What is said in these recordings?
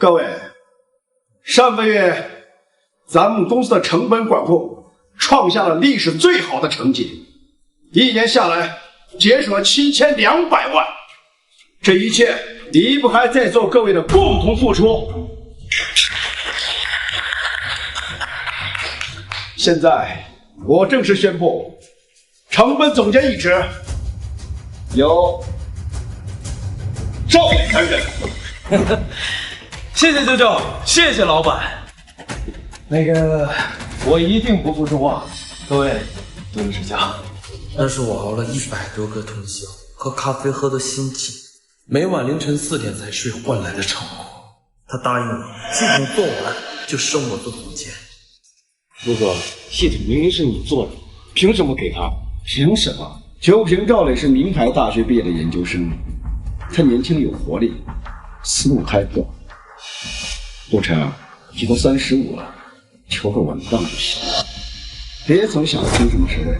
各位，上个月咱们公司的成本管控创下了历史最好的成绩，1年下来节省了7200万，这一切离不开在座各位的共同付出。现在我正式宣布，成本总监一职由赵磊担任。谢谢舅舅，谢谢老板。那个，我一定不负众望，各位多多指教。那是我熬了100多个通宵，喝咖啡喝得心悸，每晚凌晨4点才睡换来的成果。他答应我，系统做完就升我做总监。陆哥，系统明明是你做的，凭什么给他？凭什么？就凭赵磊是名牌大学毕业的研究生，他年轻有活力，思路开阔。陆晨，你都35了，求个稳当就行，别总想着争什么职位。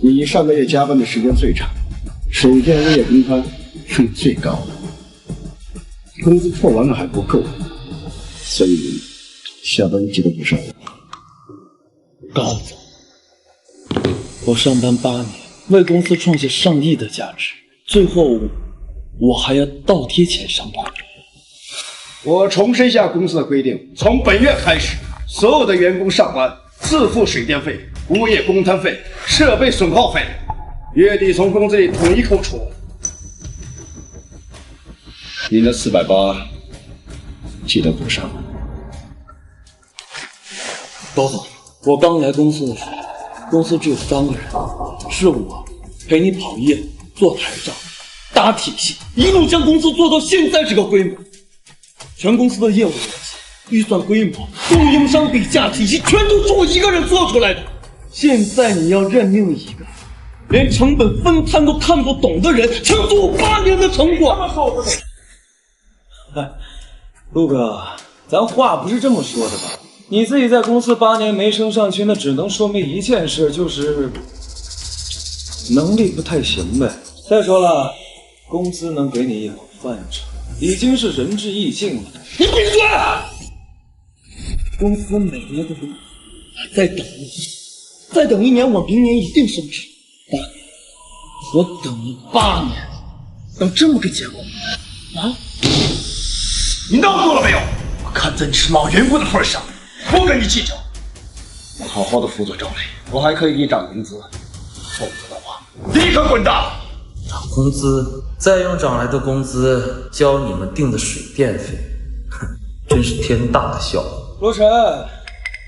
你上个月加班的时间最长，水电物业工摊是你最高的，工资破完了还不够，所以下班记得补上。高总，我上班8年，为公司创下上亿的价值，最后我还要倒贴钱上班。我重申一下公司的规定，从本月开始，所有的员工上班自付水电费、物业工摊费、设备损耗费，月底从工资里统一扣除。你那480记得补上。高总，我刚来公司的时候，公司只有3个人，是我陪你跑业、做台账、搭体系，一路将公司做到现在这个规模。全公司的业务逻辑、预算规模、供应商比价体系，全都是我一个人做出来的。现在你要任命一个连成本分摊都看不懂的人，抢走我8年的成果。陆哥，咱话不是这么说的吧？你自己在公司8年没升上去，那只能说明一件事，就是能力不太行呗。再说了，公司能给你一口饭吃，已经是仁至义尽了。你闭嘴！公司每年都给我再等1年，再等1年，我明年一定升职。8年，我等了8年，等这么个结果啊！你闹够了没有？我看在你是老员工的份上，不跟你计较。我好好的辅佐赵磊，我还可以给你涨工资，否则的话，立刻滚蛋！涨工资，再用涨来的工资交你们定的水电费，哼，真是天大的笑话。罗晨，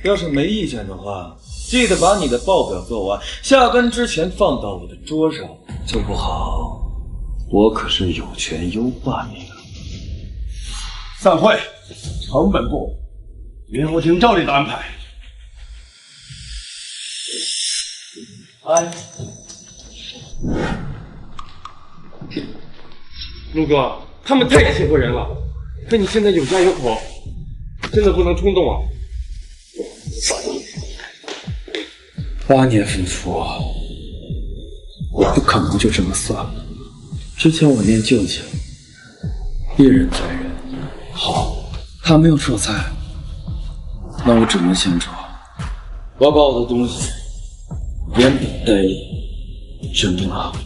要是没意见的话，记得把你的报表做完，下班之前放到我的桌上。做不好，我可是有权优化你的。散会，成本部，以后听赵磊的安排。哎，陆哥，他们太欺负人了，可你现在有家有口，真的不能冲动啊。8年付出，我不可能就这么算了。之前我念旧情，一忍再忍。好，他没有说菜，那我只能先做。我要把我的东西严本待理，证明好。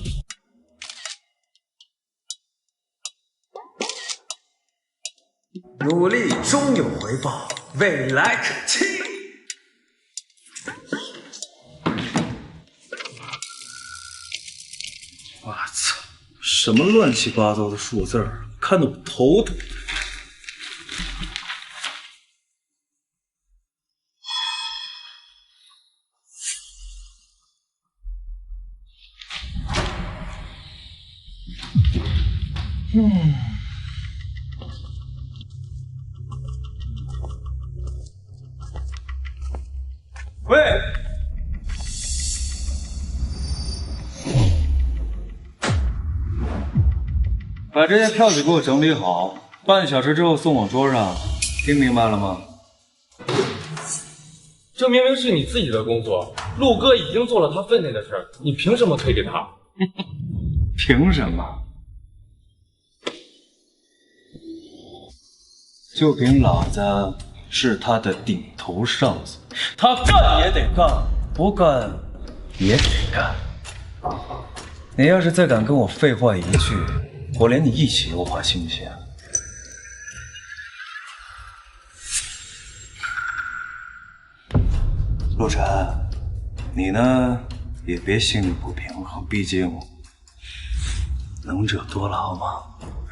努力终有回报，未来可期。我操，什么乱七八糟的数字儿，看得我头疼。喂，把这些票据给我整理好，半小时之后送我桌上，听明白了吗？这明明是你自己的工作，陆哥已经做了他分内的事儿，你凭什么推给他？凭什么？就凭老子是他的顶头上司，他干也得干，不干也得干。你要是再敢跟我废话一句，我连你一起优化，信不信？陆晨，你呢也别心里不平衡，毕竟能者多劳嘛，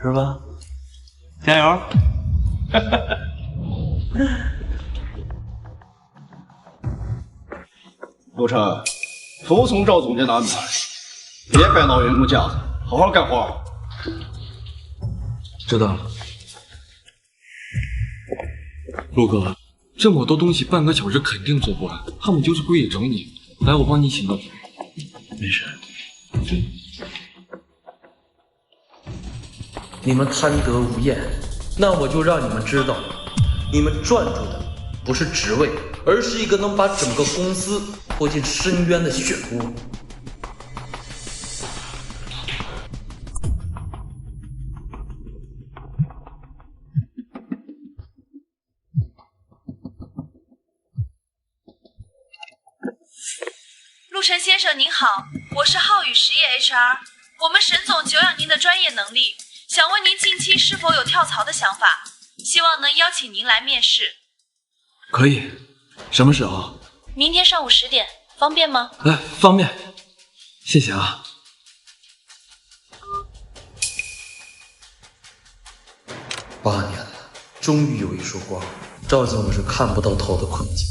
是吧？加油！陆晨，服从赵总监的安排，别摆老员工架子，好好干活。知道了。陆哥，这么多东西半个小时肯定做不完，他们就是故意整你。来，我帮你请个。没事。你们贪得无厌，那我就让你们知道，你们赚住的不是职位，而是一个能把整个公司拖进深渊的漩涡。陆晨先生您好，我是浩宇实业 HR， 我们沈总久仰您的专业能力，想问您近期是否有跳槽的想法，希望能邀请您来面试。可以，什么时候？明天上午10点，方便吗？哎，方便，谢谢啊。8年了，终于有一束光，照进我是看不到头的困境。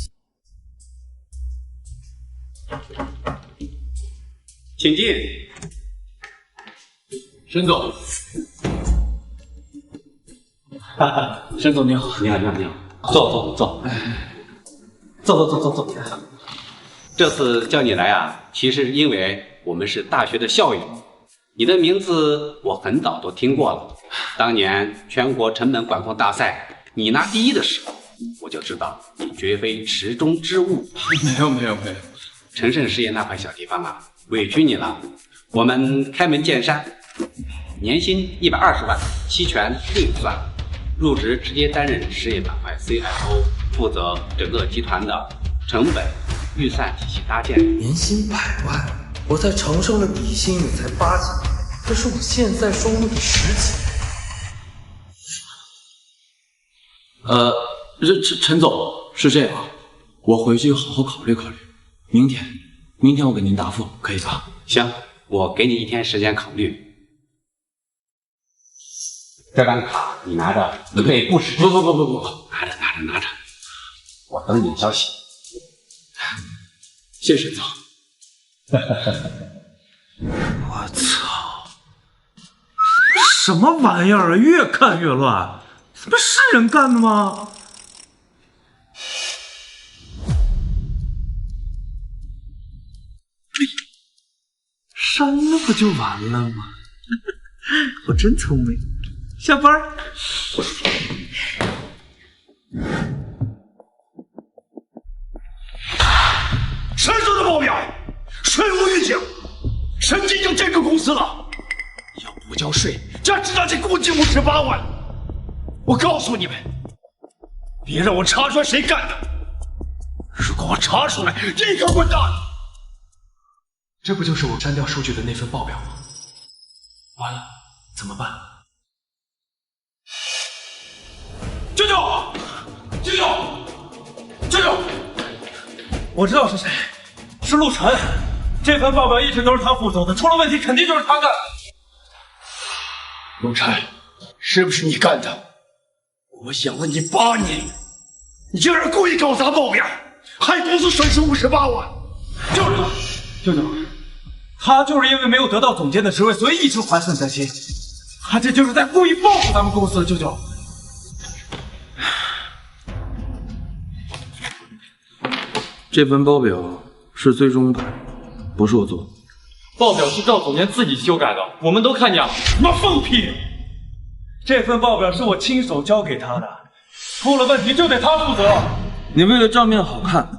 请进，沈总。沈总您好。你好，你好，你好，坐。坐。这次叫你来啊，其实是因为我们是大学的校友，你的名字我很早都听过了。当年全国成本管控大赛你拿第1的时候，我就知道你绝非池中之物。没有。陈胜实业那块小地方啊，委屈你了。我们开门见山，年薪120万，期权另算，入职直接担任事业板块 CFO， 负责整个集团的成本预算体系搭建。年薪100万，我在长盛的底薪也才8几，可是我现在收入的10几。陈总是这样，我回去好好考虑考虑，明天我给您答复，可以吧？行，我给你1天时间考虑。这张卡你拿着，你可以不使。不，拿着，我等你的消息。谢沈总。我操！什么玩意儿啊！越看越乱，这不是人干的吗？删了不就完了吗？我真聪明。下班。沈总的报表，税务预警，审计就这个公司了，要不交税，加滞纳金共计58万。我告诉你们，别让我查出来谁干的，如果我查出来，立刻滚蛋！这不就是我删掉数据的那份报表吗？完了，怎么办？舅舅！我知道是谁，是陆晨。这份报表一直都是他负责的，出了问题肯定就是他干的。陆晨，是不是你干的？我养了你8年，你竟然故意搞砸报表，害公司损失58万！舅舅，他就是因为没有得到总监的职位，所以一直怀恨在心。他这就是在故意报复咱们公司，舅舅。这份报表是最终版，不是我做的。报表是赵总监自己修改的，我们都看见了。什么放屁！这份报表是我亲手交给他的，出了问题就得他负责。你为了账面好看，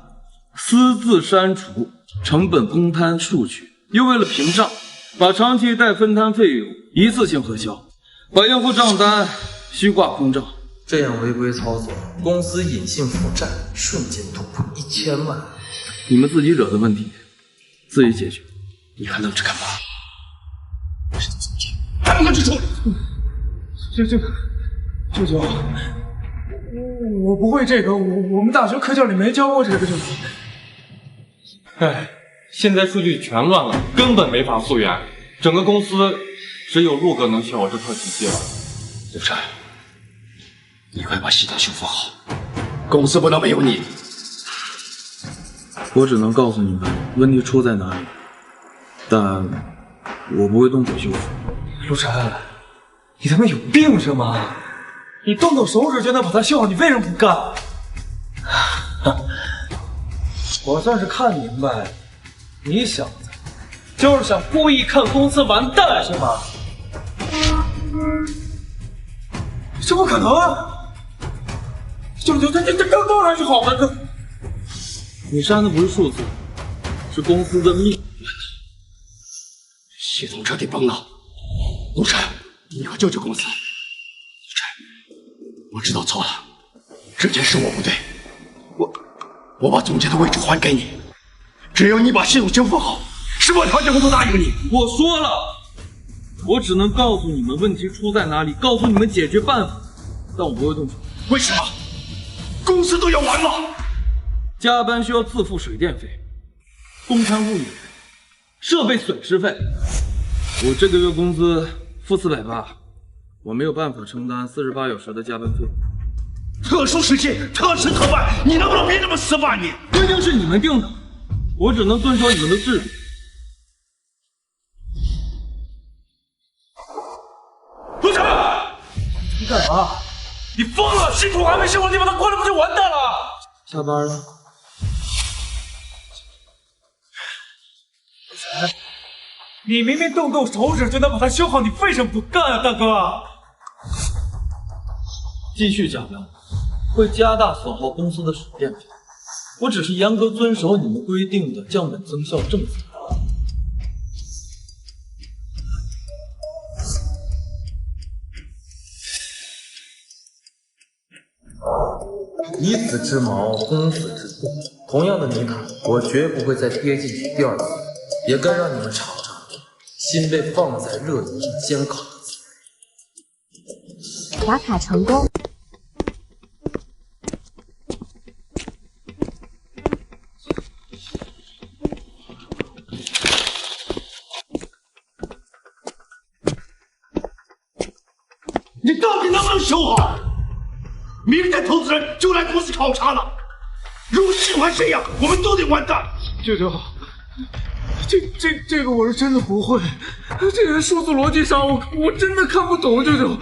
私自删除成本公摊数据，又为了屏障把长期待分摊费用一次性核销，把应付账单虚挂空账。这样违规操作，公司隐性负债瞬间突破1000万。你们自己惹的问题，自己解决。你还愣着干嘛？还不赶紧出！舅舅，我不会这个，我们大学课件里没教过这个，舅舅。哎，现在数据全乱了，根本没法复原。整个公司只有陆哥能学我这套体系了。陆晨，你快把系统修复好，公司不能没有你。我只能告诉你们问题出在哪里，但我不会动手修复。陆晨，你他妈有病是吗？你动手指就能把它修好，你为什么不干？我算是看明白了，你小子就是想故意看公司完蛋是吗？这不可能啊！舅舅，这当然是好的。你删的不是数字，是公司的命。系统彻底崩了，陆晨，你要救救公司。陆晨，我知道错了，这件事我不对，我把总监的位置还给你，只有你把系统修复好，是我条件我都答应你。我说了，我只能告诉你们问题出在哪里，告诉你们解决办法，但我不会动手。为什么？公司都要完了。加班需要自付水电费、公摊物业费、设备损失费。我这个月工资付480，我没有办法承担48小时的加班费。特殊时期特事特办，你能不能别这么死板？你规定是你们定的，我只能遵守你们的制度。陆晨，你干嘛？你疯了！系统还没修好，你把它关了不就完蛋了？下班了。你明明动手指就能把它修好，你为什么不干啊，大哥？继续加班会加大损耗公司的水电费。我只是严格遵守你们规定的降本增效政策。以子之矛攻子之盾，同样的泥潭，我绝不会再跌进去第二次，也该让你们尝尝心被放在热油上煎烤的滋味。打卡成功。你到底能不能修好？明天投资人就来公司考察了，如果系统还这样，我们都得完蛋。舅舅，这个我是真的不会，这个数字逻辑上我真的看不懂，舅舅，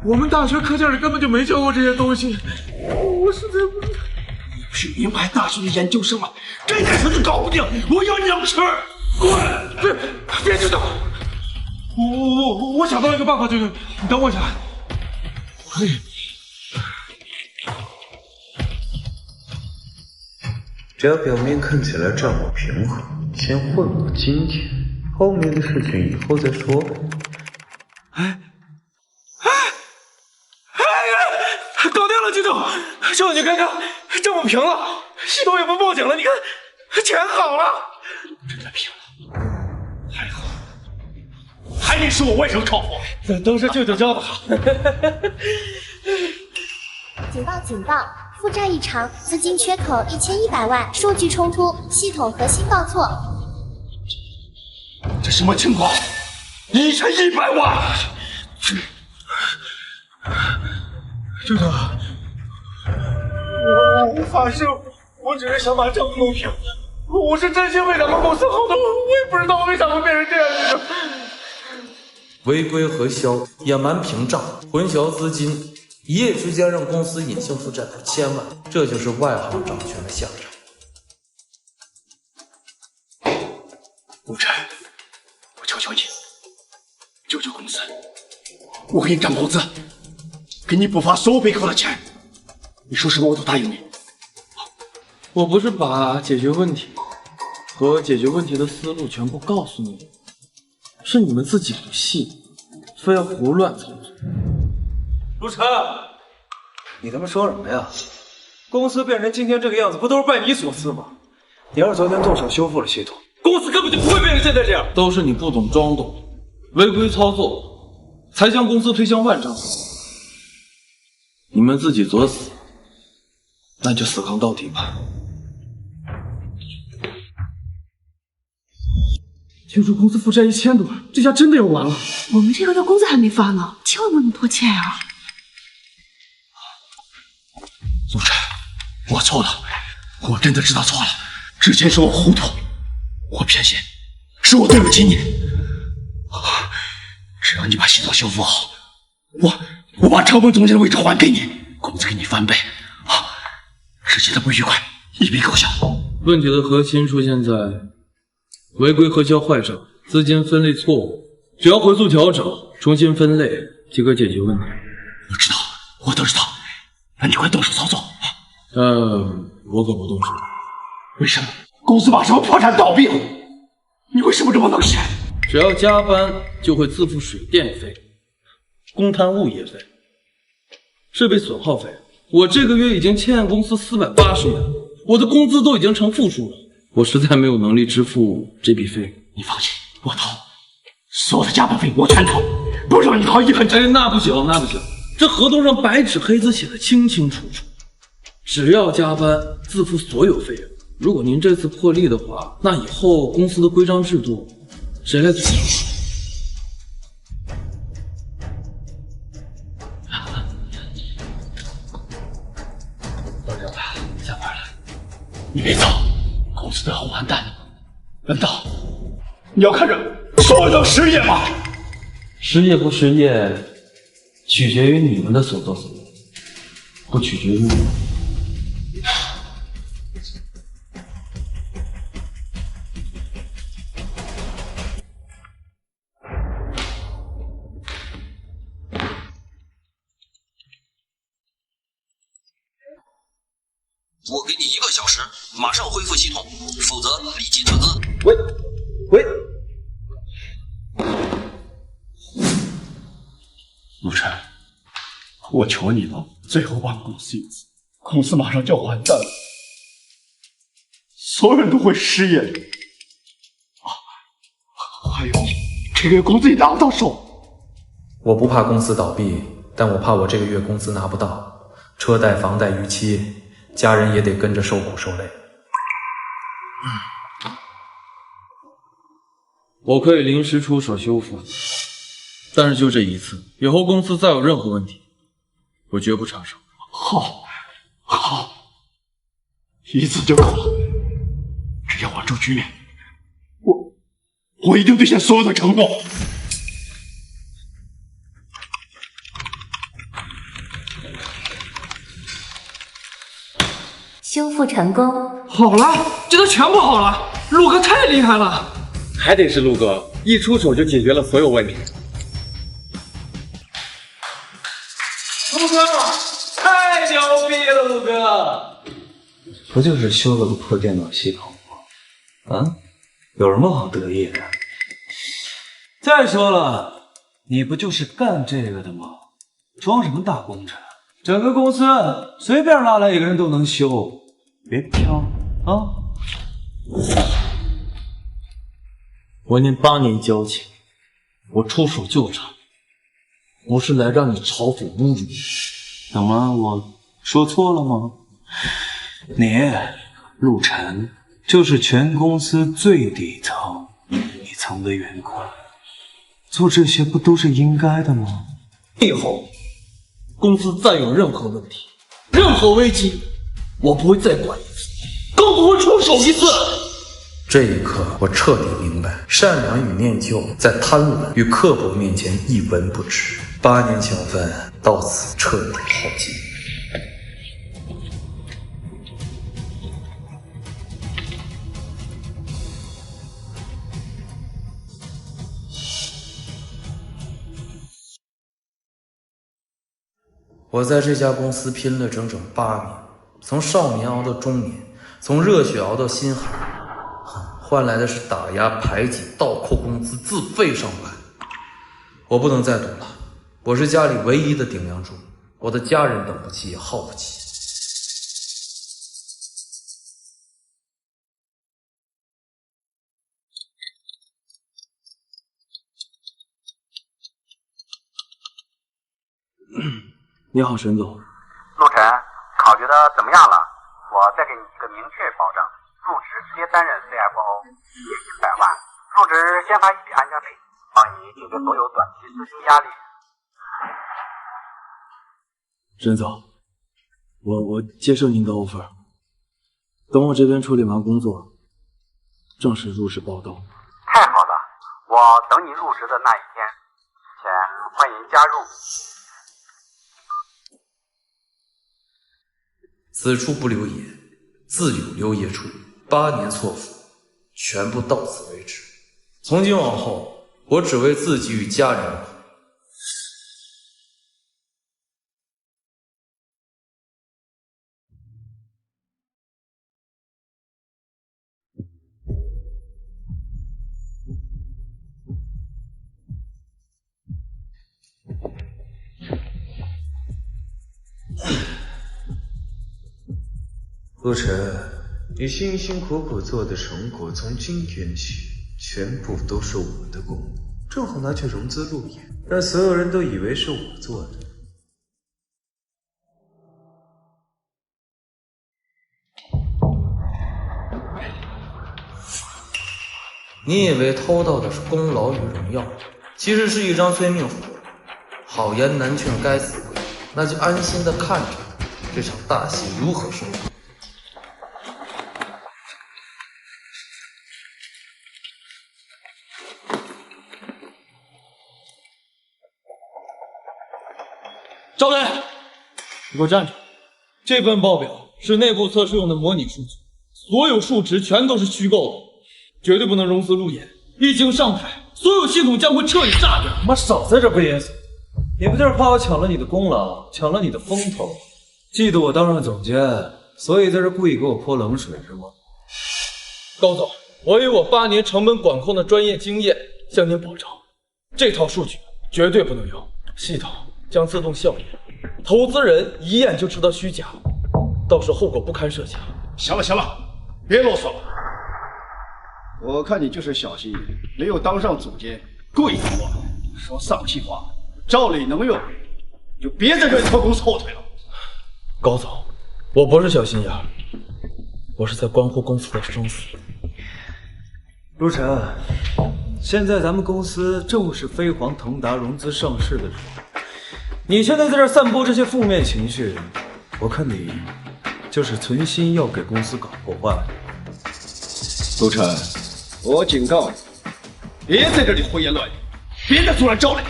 我们大学课件里根本就没教过这些东西，我实在不。你不是名牌大学的研究生吗？这点事都搞不定，我要你让吃！滚！别舅舅，我想到一个办法，舅舅，你等我一下。只要表面看起来账目平和，先混我今天，后面的事情以后再说呗。搞定了，舅舅！舅舅，你看看，账目平了，系统也不报警了，你看，钱好了，真的平了，还好，还得是我外甥靠谱，这都是舅舅教的好。警报！警报！负债异常，资金缺口1100万，数据冲突，系统核心报错。这什么情况？1100万！舅舅，我发誓，我只是想把账目弄平，我是真心为咱们公司好的，我也不知道为啥会变成这样，舅舅。违规核销、隐瞒屏障、混淆资金，一夜之间让公司隐性负债破1000万，这就是外行掌权的下场。陆晨，我求求你，救救公司，我给你涨工资，给你补发所有被扣的钱，你说什么我都答应你。我不是把解决问题和解决问题的思路全部告诉你，是你们自己不信，非要胡乱操作。陆晨，你他妈说什么呀？公司变成今天这个样子，不都是拜你所赐吗？你要是昨天动手修复了系统，公司根本就不会变成现在这样。都是你不懂装懂，违规操作，才将公司推向万丈。你们自己作死，那就死扛到底吧。听说公司负债1000多，这下真的要完了。我们这个月工资还没发呢，千万不能拖欠啊！陆晨，我错了，我真的知道错了。之前是我糊涂，我偏心，是我对不起你。只要你把系统修复好，我把成本总监的位置还给你，工资给你翻倍。之前的不愉快一笔勾销。问题的核心出现在违规核销坏账、资金分类错误，只要回溯调整、重新分类即可解决问题。我知道，我都知道。那你快动手操作。我可不动手。为什么？公司马上破产倒闭了，你为什么这么能闲？只要加班就会自付水电费、公摊物业费、设备损耗费。我这个月已经欠公司480元，我的工资都已经成负数了，我实在没有能力支付这笔费。你放心，我掏，所有的加班费我全掏，不让你掏一分钱。那不行，那不行，这合同上白纸黑字写的清清楚楚，只要加班自付所有费用。如果您这次破例的话，那以后公司的规章制度谁来遵守？老刘，下班了，你别走，公司都要完蛋了。难道你要看着所有人都失业吗？失业不失业，取决于你们的所作所为，不取决于我。我给你1个小时，马上恢复系统，否则立即撤资。喂，陆晨，我求你了，最后帮公司一次，公司马上就要完蛋了，所有人都会失业。还有，这个月工资也拿不到手。我不怕公司倒闭，但我怕我这个月工资拿不到，车贷、房贷逾期。家人也得跟着受苦受累。我可以临时出手修复，但是就这一次，以后公司再有任何问题，我绝不插手。好，一次就够了。只要稳住局面，我一定兑现所有的承诺。修复成功。好了，这都全部好了。陆哥太厉害了，还得是陆哥，一出手就解决了所有问题。陆哥，太牛逼了，陆哥！不就是修了个破电脑系统吗？啊，有什么好得意的？再说了，你不就是干这个的吗？装什么大工程？整个公司随便拉来一个人都能修，别飘啊！我念8年交情，我出手就差，不是来让你嘲讽侮辱。怎么，我说错了吗？你陆晨就是全公司最底层的员工，做这些不都是应该的吗？以后公司再有任何问题、任何危机，我不会再管一次，更不会出手一次。这一刻，我彻底明白，善良与念旧在贪婪与刻薄面前一文不值。8年情分到此彻底耗尽。我在这家公司拼了整整8年，从少年熬到中年，从热血熬到心寒。换来的是打压、排挤、倒扣工资、自费上班。我不能再赌了，我是家里唯一的顶梁柱，我的家人等不起也耗不起。你好，沈总。陆晨，考虑的怎么样了？我再给你一个明确保证，入职直接担任 CFO， 年薪100万，入职先发一笔安家费，帮你解决所有短期资金压力。沈总，我接受您的 offer， 等我这边处理完工作，正式入职报道。太好了，我等你入职的那一天，前欢迎加入。此处不留爷，自有留爷处。8年错付，全部到此为止。从今往后，我只为自己与家人而活。陆晨，你辛辛苦苦做的成果，从今天起全部都是我的功，正好拿去融资路演，让所有人都以为是我做的。你以为偷到的是功劳与荣耀，其实是一张催命符。好言难劝该死鬼，那就安心的看着这场大戏如何收场。赵雷，你给我站住！这份报表是内部测试用的模拟数据，所有数值全都是虚构的，绝对不能融资路演。一经上台，所有系统将会彻底炸掉。妈少在这不严肃！你不就是怕我抢了你的功劳，抢了你的风头，嫉妒我当上总监，所以在这故意给我泼冷水是吗？高总，我以我8年成本管控的专业经验向您保证，这套数据绝对不能用，系统将自动校验，投资人一眼就知道虚假，到时后果不堪设想。行了行了，别啰嗦了。我看你就是小心眼，没有当上总监，贵死我了。说丧气话，照理能用，就别在这里拖公司后腿了。高总，我不是小心眼，我是在关乎公司的生死。陆晨，现在咱们公司正是飞黄腾达融资上市的时候，你现在在这散播这些负面情绪，我看你就是存心要给公司搞破坏。陆晨，我警告你，别在这里胡言乱语，别再阻拦赵磊，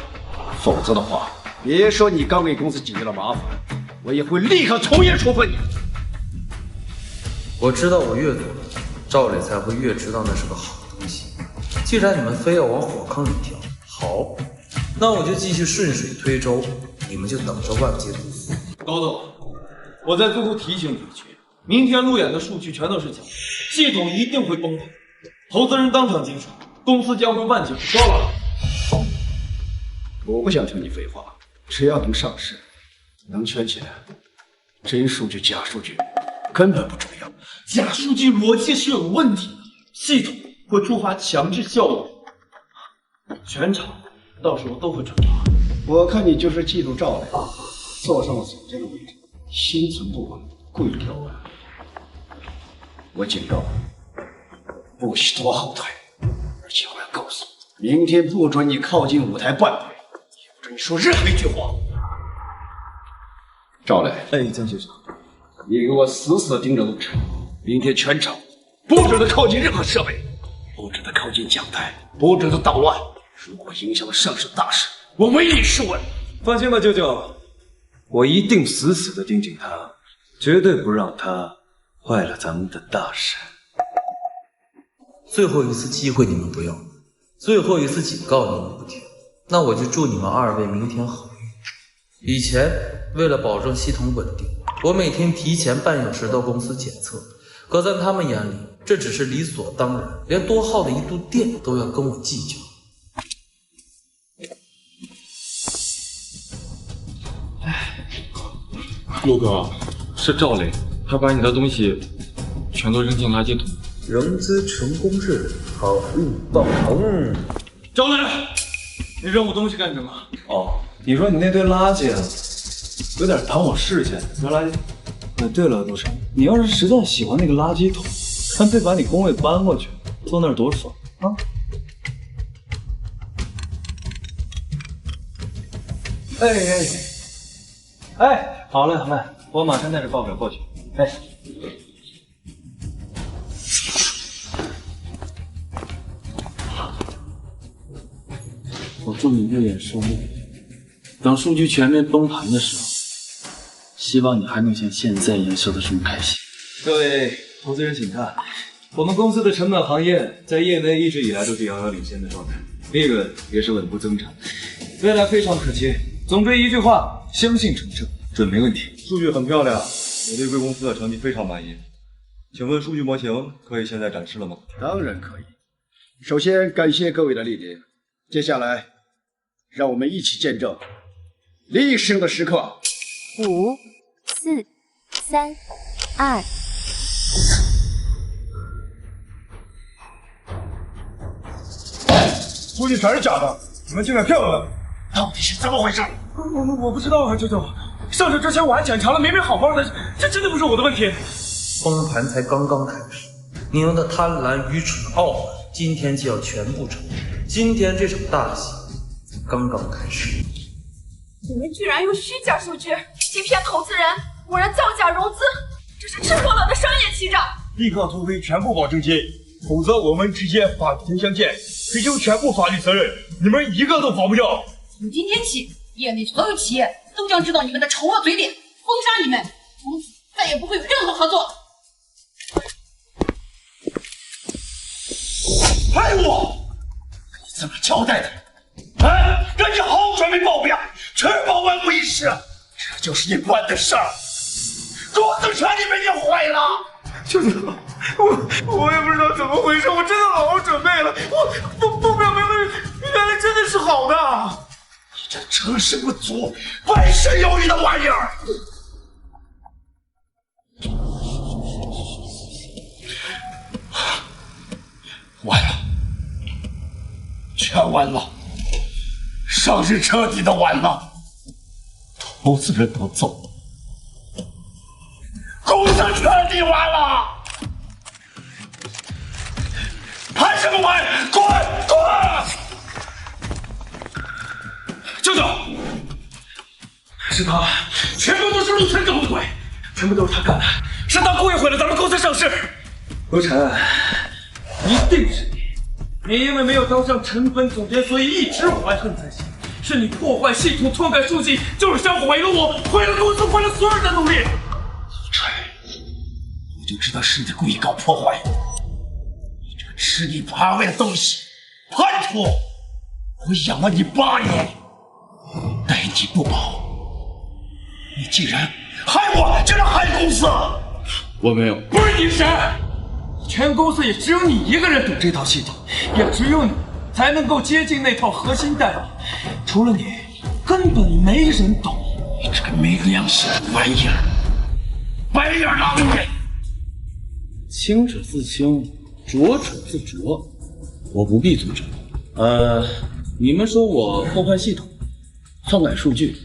否则的话，别说你刚给公司解决了麻烦，我也会立刻从严处分你。我知道我越做，赵磊才会越知道那是个好东西。既然你们非要往火坑里跳，好，那我就继续顺水推舟，你们就等着万劫不复。高总，我再最后提醒你一句，明天路演的数据全都是假的，系统一定会崩溃，投资人当场结束，公司将会万劫不复。够了！我不想听你废话，只要能上市，能圈钱，真数据假数据根本不重要。假数据逻辑是有问题的，系统会触发强制效应，全场到时候都会转发。我看你就是嫉妒赵磊，坐上了总监的位置，心存不稳，故意刁难。我警告你，不许拖后腿，而且我要告诉你，明天不准你靠近舞台半步，也不准你说任何一句话。赵磊，哎，江局长，你给我死死盯着陆晨，明天全场不准他靠近任何设备，不准他靠近讲台，不准他捣乱。如果影响了上市大事，我唯你是问。放心吧，舅舅，我一定死死的盯紧他，绝对不让他坏了咱们的大事。最后一次机会你们不要，最后一次警告你们不听，那我就祝你们2位明天好运。以前为了保证系统稳定，我每天提前半小时到公司检测，可在他们眼里，这只是理所当然，连多耗的一度电都要跟我计较。陆哥，是赵磊，他把你的东西全都扔进垃圾桶。融资成功日，好运爆棚！赵磊，你扔我东西干什么？哦，你说你那堆垃圾啊，有点挡我视线，扔垃圾桶。对了，陆晨，你要是实在喜欢那个垃圾桶，干脆把你工位搬过去，坐那儿多爽啊！哎，好嘞好嘞，我马上带着报表过去。哎。我祝你越演收目，等数据全面崩盘的时候，希望你还能像现在一样笑得这么开心。各位投资人请看，我们公司的成本行业在业内一直以来都是遥遥领先的状态，利润也是稳步增长，未来非常可期。总归一句话，相信成正，准没问题。数据很漂亮，我对贵公司的成绩非常满意。请问数据模型可以现在展示了吗？当然可以。首先感谢各位的莅临，接下来让我们一起见证历史性的时刻。5、4、3、2。数据全是假的，你们竟敢骗我们！到底是怎么回事？我不知道啊，舅舅。上市之前我还检查了，明明好好的，这真的不是我的问题。崩盘才刚刚开始，你们的贪婪、愚蠢、傲慢，今天就要全部承认。今天这场大戏才刚刚开始。你们居然用虚假数据欺骗投资人，无人造假融资，这是赤裸裸的商业欺诈！立刻拖回全部保证金，否则我们直接法庭相见，追究全部法律责任，你们一个都跑不掉。从今天起，业内所有企业都将知道你们的丑恶嘴脸，封杀你们，从此再也不会有任何合作。害我！你怎么交代的？让你好好准备报表，确保万无一失。这就是你办的事儿，公司彻底被你毁了。舅舅，我也不知道怎么回事，我真的好好准备了，我报表原来真的是好的。你这成事不足败事有余的玩意儿！完了，全完了，上市彻底的完了，投资人都走了，公司彻底完了，还什么玩？滚！舅舅，是他，全部都是陆晨搞的鬼，全部都是他干的，是他故意毁了咱们公司上市。陆晨，一定是你因为没有当上成本总监，所以一直怀恨在心。是你破坏系统、篡改数据，就是想毁了我，毁了公司，毁了所有人的努力。陆晨，我就知道是你故意搞破坏，你这个吃里扒外的东西，叛徒！我养了你8年，待你不薄，你竟然害我，竟然害公司！我没有，不是你谁？全公司也只有你一个人懂这套系统，也只有你才能够接近那套核心代码，除了你，根本没人懂。你这个没良心的玩意儿，白眼狼你！清者自清，浊者自浊，我不必阻止。你们说我破坏系统，篡改数据，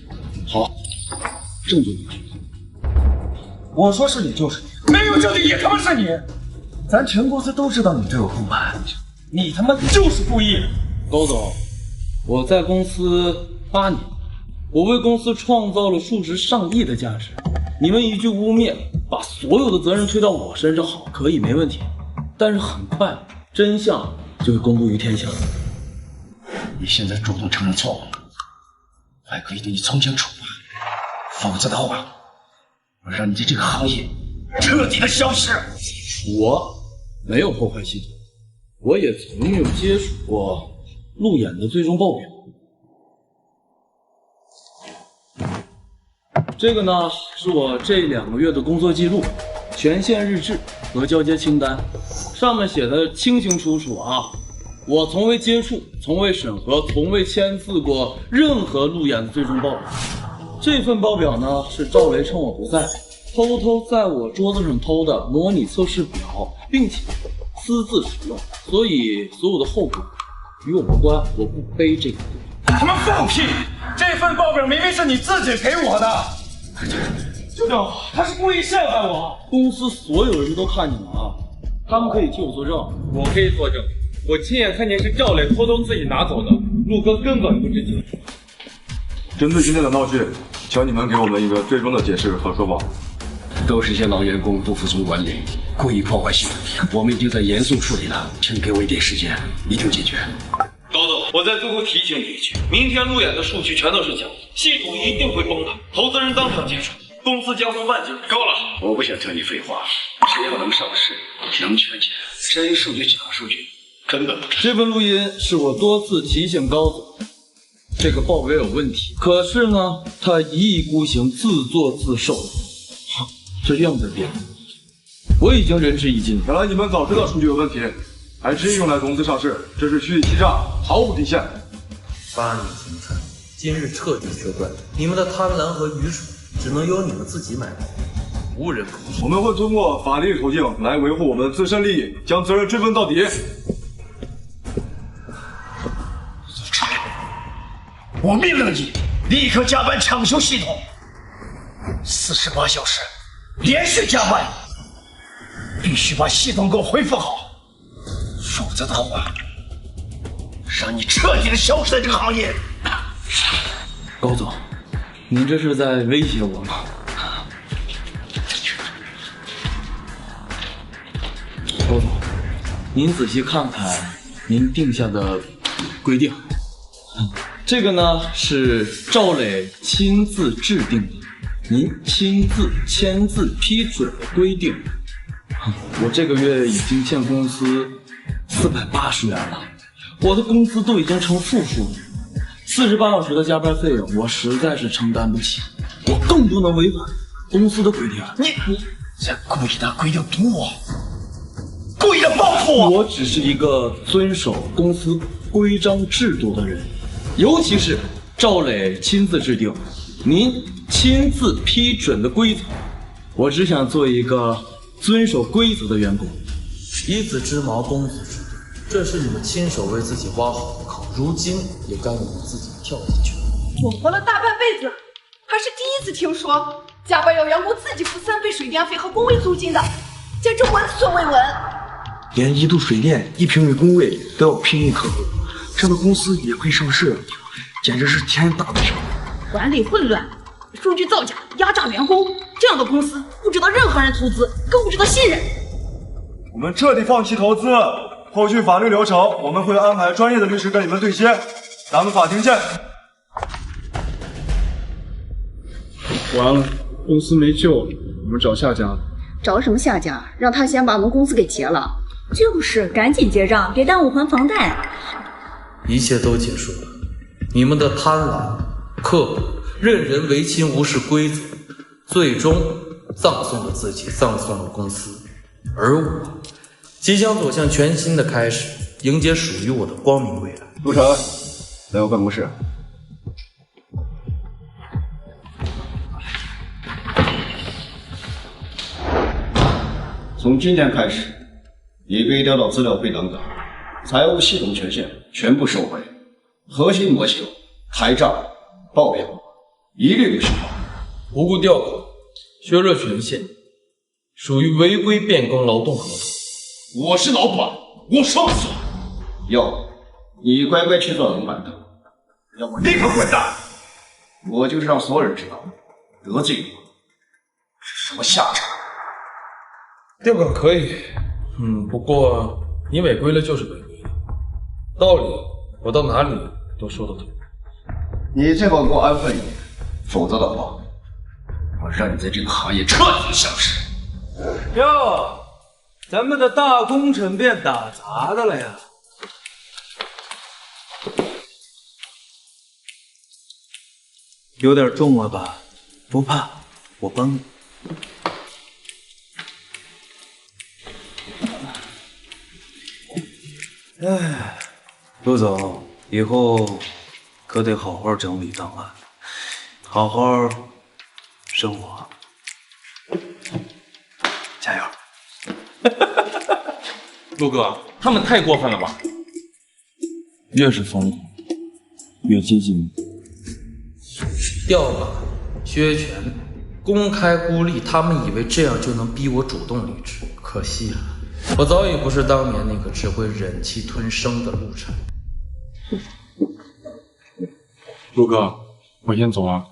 好，证据你。我说是你就是你，没有证据也他妈是你。咱全公司都知道你这有公盘，你他妈就是故意。高总，我在公司8年，我为公司创造了数十上亿的价值。你们一句污蔑，把所有的责任推到我身上，好，可以，没问题。但是很快，真相就会公布于天下。你现在主动承认错误，还可以对你从轻处罚，否则的话，我让你在这个行业彻底的消失。我没有破坏系统，我也从没有接触过路演的最终报表。这个呢，是我这2个月的工作记录，权限日志和交接清单，上面写的清清楚楚啊！我从未接触、从未审核、从未签字过任何路演的最终报表。这份报表呢，是赵雷趁我不在，偷偷在我桌子上偷的模拟测试表，并且私自使用，所以所有的后果与我无关，我不背这个锅。他妈放屁！这份报表明明是你自己给我的。舅舅，他是故意陷害我。公司所有人都看见了啊，他们可以替我作证。我可以作证，我亲眼看见是赵磊偷偷自己拿走的，陆哥根本不知情。针对今天的闹剧，请你们给我们一个最终的解释和说法。都是些老员工，不服从管理，故意破坏系统，我们已经在严肃处理了，请给我一点时间，一定解决。高总，我再最后提醒你一句，明天路演的数据全都是假的，系统一定会崩塌，投资人当场结束，公司将会万劫。够了，我不想听你废话，只要能上市，能圈钱，真数据假数据根本不是。这份录音是我多次提醒高总，这个报表有问题，可是呢，他一意孤行，自作自受，这样的变，我已经仁至义尽。原来你们早知道数据有问题，还执意用来融资上市，这是虚伪欺诈，毫无底线。8年前财，今日彻底缺怪，你们的贪婪和愚蠢，只能由你们自己买单，无人可说。我们会通过法律途径来维护我们自身利益，将责任追问到底。我命令你立刻加班抢修系统，48小时连续加班，必须把系统给我恢复好，否则的话，让你彻底的消失在这个行业。高总，您这是在威胁我吗？高总，您仔细看看您定下的规定。这个呢是赵磊亲自制定的，您亲自签字批准的规定。我这个月已经欠公司480元了，我的工资都已经成负数了，48小时的加班费用我实在是承担不起，我更不能违反公司的规定。你在故意拿规定堵我，故意的报复我。我只是一个遵守公司规章制度的人。尤其是赵磊亲自制定、您亲自批准的规则，我只想做一个遵守规则的员工。以子之矛攻子之盾，这是你们亲手为自己挖好的坑，如今也该你们自己跳进去。我活了大半辈子，还是第一次听说加班要员工自己付3倍水电费和工位租金的，简直闻所未闻。连1度水电、1平米工位都要拼一克，这样的公司也配上市？简直是天大的事！管理混乱，数据造假，压榨员工，这样的公司不值得任何人投资，更不值得信任。我们彻底放弃投资，后续法律流程我们会安排专业的律师跟你们对接。咱们法庭见。完了，公司没救了，我们找下家。找什么下家？让他先把我们公司给结了。就是，赶紧结账，别耽误还房贷。一切都结束了，你们的贪婪、刻薄、任人唯亲、无视规则，最终葬送了自己，葬送了公司。而我即将走向全新的开始，迎接属于我的光明未来。陆晨，来我办公室。从今天开始，你被调到资料会等等，财务系统权限全部收回，核心模型、台账、报表一律不许动。无故调岗、削弱权限，属于违规变更劳动合同。我是老板，我说了算。要不你乖乖去坐冷板凳，要么立刻滚蛋。我就是让所有人知道，得罪我是什么下场。调岗可以，不过你违规了就是违规了，道理我到哪里都说得通。你最好给我安分一点，否则的话，我让你在这个行业彻底消失。哟，咱们的大功臣变打杂的了呀！有点重了吧？不怕，我帮你。哎，陆总，以后可得好好整理档案，好好生活，加油！陆哥，他们太过分了吧？越是疯狂，越接近你。调岗、削权、公开孤立，他们以为这样就能逼我主动离职，可惜了，我早已不是当年那个只会忍气吞声的陆晨。陆哥，我先走了。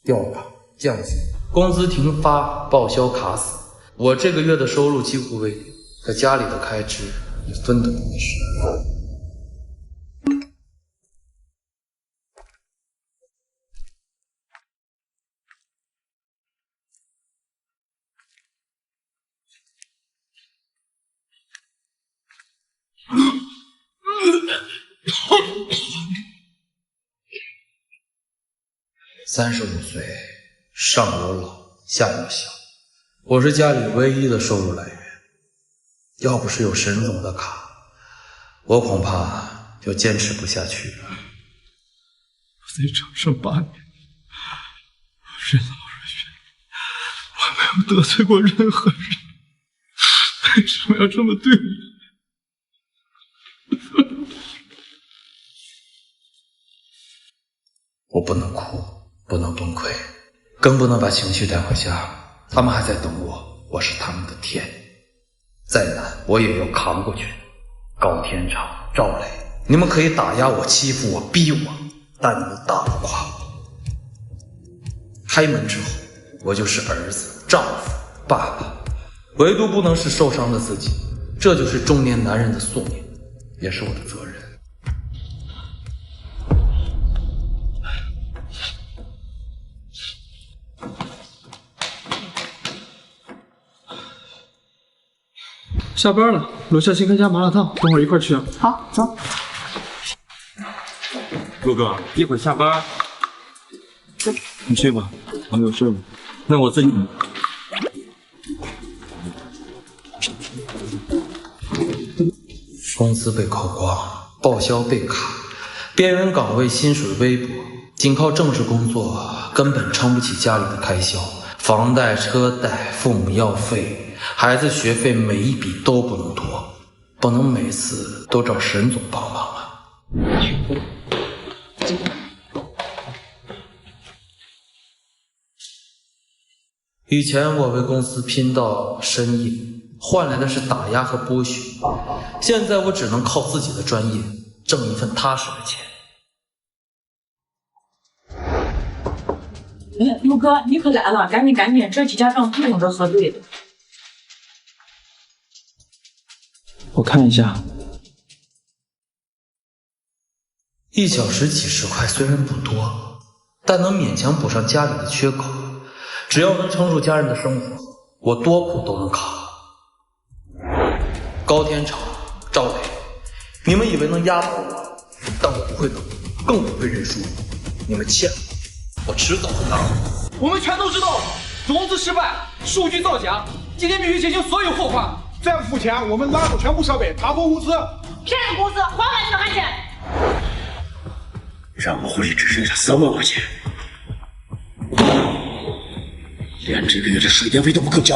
调岗、降薪、工资停发、报销卡死，我这个月的收入几乎为零，可家里的开支也分得不是。35岁，上有老，下有小，我是家里唯一的收入来源。要不是有沈总的卡，我恐怕就坚持不下去了。在场上8年，任劳任怨，我没有得罪过任何人，为什么要这么对我？我不能哭，不能崩溃，更不能把情绪带回家。他们还在等我，我是他们的天，再难我也要扛过去。高天长、赵磊，你们可以打压我、欺负我、逼我，但你们打不垮我。开门之后，我就是儿子、丈夫、爸爸，唯独不能是受伤的自己。这就是中年男人的宿命，也是我的责任。下班了，楼下新开家麻辣烫，等会儿一块去啊。好，走。陆哥，一会儿下班。你去吧，我有事了。那我自己。工资被扣光，报销被卡，边缘岗位薪水微薄，仅靠正式工作根本撑不起家里的开销，房贷、车贷、父母药费、孩子学费，每一笔都不能拖，不能每次都找沈总帮忙啊。以前我为公司拼到深夜，换来的是打压和剥削，现在我只能靠自己的专业挣一份踏实的钱。陆哥，你可来了，赶紧，这几家账不等着核对的。我看一下，1小时几十块虽然不多，但能勉强补上家里的缺口。只要能撑住家人的生活，我多苦都能扛。高天长、赵磊，你们以为能压倒我，但我不会等，更不会认输。你们欠我迟早会拿。我们全都知道，融资失败，数据造假，今天必须结清所有货款。再不付钱，我们拉走全部设备，查封公司。骗人公司，还完你的汗钱。让我回去只剩下3万块钱，连这个月的水电费都不够交。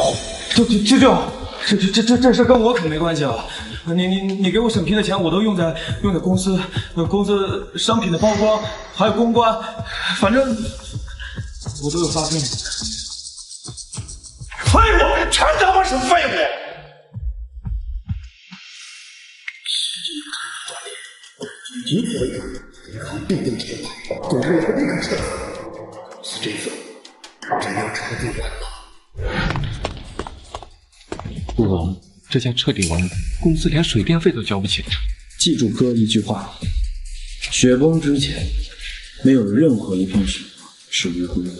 这事跟我可没关系啊！你给我审批的钱，我都用在公司商品的包装，还有公关，反正我都有发生。废物，全他妈是废物！仅此为止，银行必定停牌，董事会立刻撤资。是这次真要彻底完了。陆总，这下彻底完了，公司连水电费都交不起了。记住哥一句话：雪崩之前，没有任何一片雪是无辜的。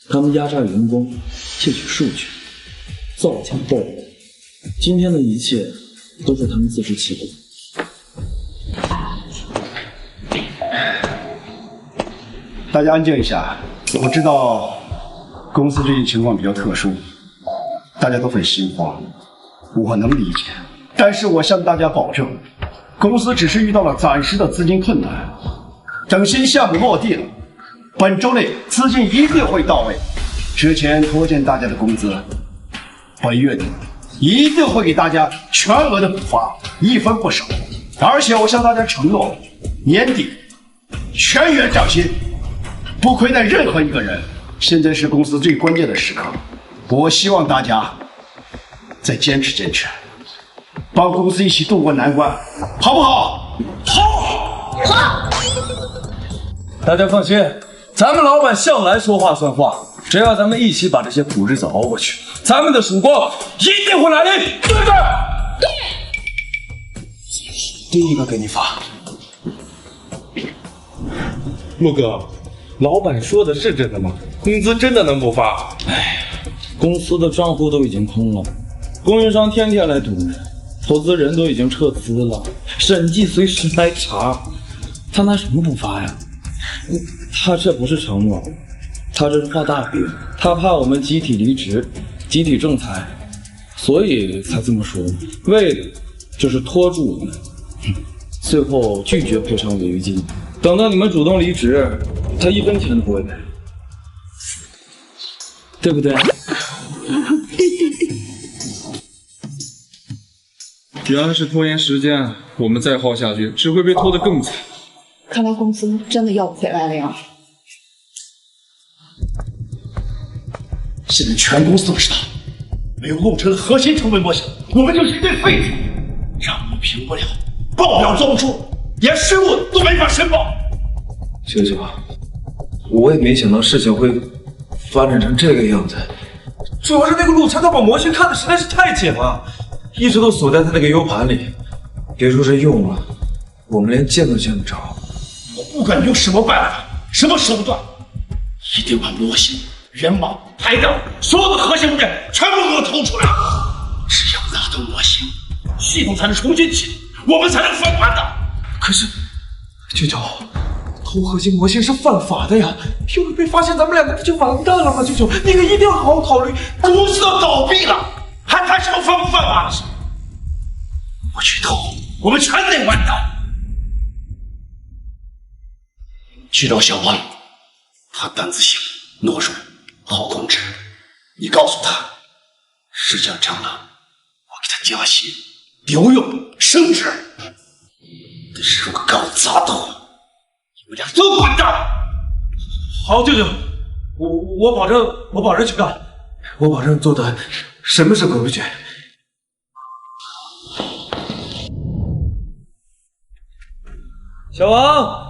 他们压榨员工，窃取数据，造假报复，今天的一切都是他们自食其果。大家安静一下，我知道公司最近情况比较特殊，大家都很心慌，我能理解。但是我向大家保证，公司只是遇到了暂时的资金困难，等新项目落地了，本周内资金一定会到位。之前拖欠大家的工资，本月底一定会给大家全额的补发，一分不少。而且我向大家承诺，年底全员涨薪，不亏待任何一个人。现在是公司最关键的时刻，我希望大家再坚持坚持，帮公司一起渡过难关，好不好？好，好。大家放心，咱们老板向来说话算话，只要咱们一起把这些苦日子熬过去，咱们的曙光一定会来临，对不对？对。第一个给你发。陆哥，老板说的是真的吗？工资真的能不发？哎，公司的账户都已经空了，供应商天天来堵人，投资人都已经撤资了，审计随时来查，他拿什么不发呀？他这不是承诺，他这是画大饼，他怕我们集体离职、集体仲裁，所以才这么说，为的就是拖住我们，最后拒绝赔偿违约金。等到你们主动离职，他一分钱都不会赔，对不对？要是拖延时间，我们再耗下去，只会被拖得更惨。看来公司真的要不回来了呀！现在全公司都知道，没有陆晨核心成本模型，我们就是一堆废纸，账目评不了，报表做不出，连税务都没法申报。舅舅，我也没想到事情会发展成这个样子。主要是那个陆晨他把模型看的实在是太紧了，一直都锁在他那个 U 盘里。别说是用了，我们连见都见不着。我不管用什么办法、什么手段，一定把模型、人马、牌照所有的核心物件全部给我偷出来。只有拿到模型，系统才能重新启动，我们才能翻盘的。可是，舅舅，偷核心模型是犯法的呀！要是被发现，咱们两个不就完蛋了吗？舅舅，你可一定要好好考虑。公司都倒闭了，还谈什么犯不犯法的事？我去偷，我们全得完蛋。去找小王，他胆子小，懦弱，好控制。你告诉他，事情成了，我给他加薪、留用、升职。但是如果搞砸头，你们俩都滚蛋！好，舅舅，我保证去干，我保证做的什么是规矩。小王，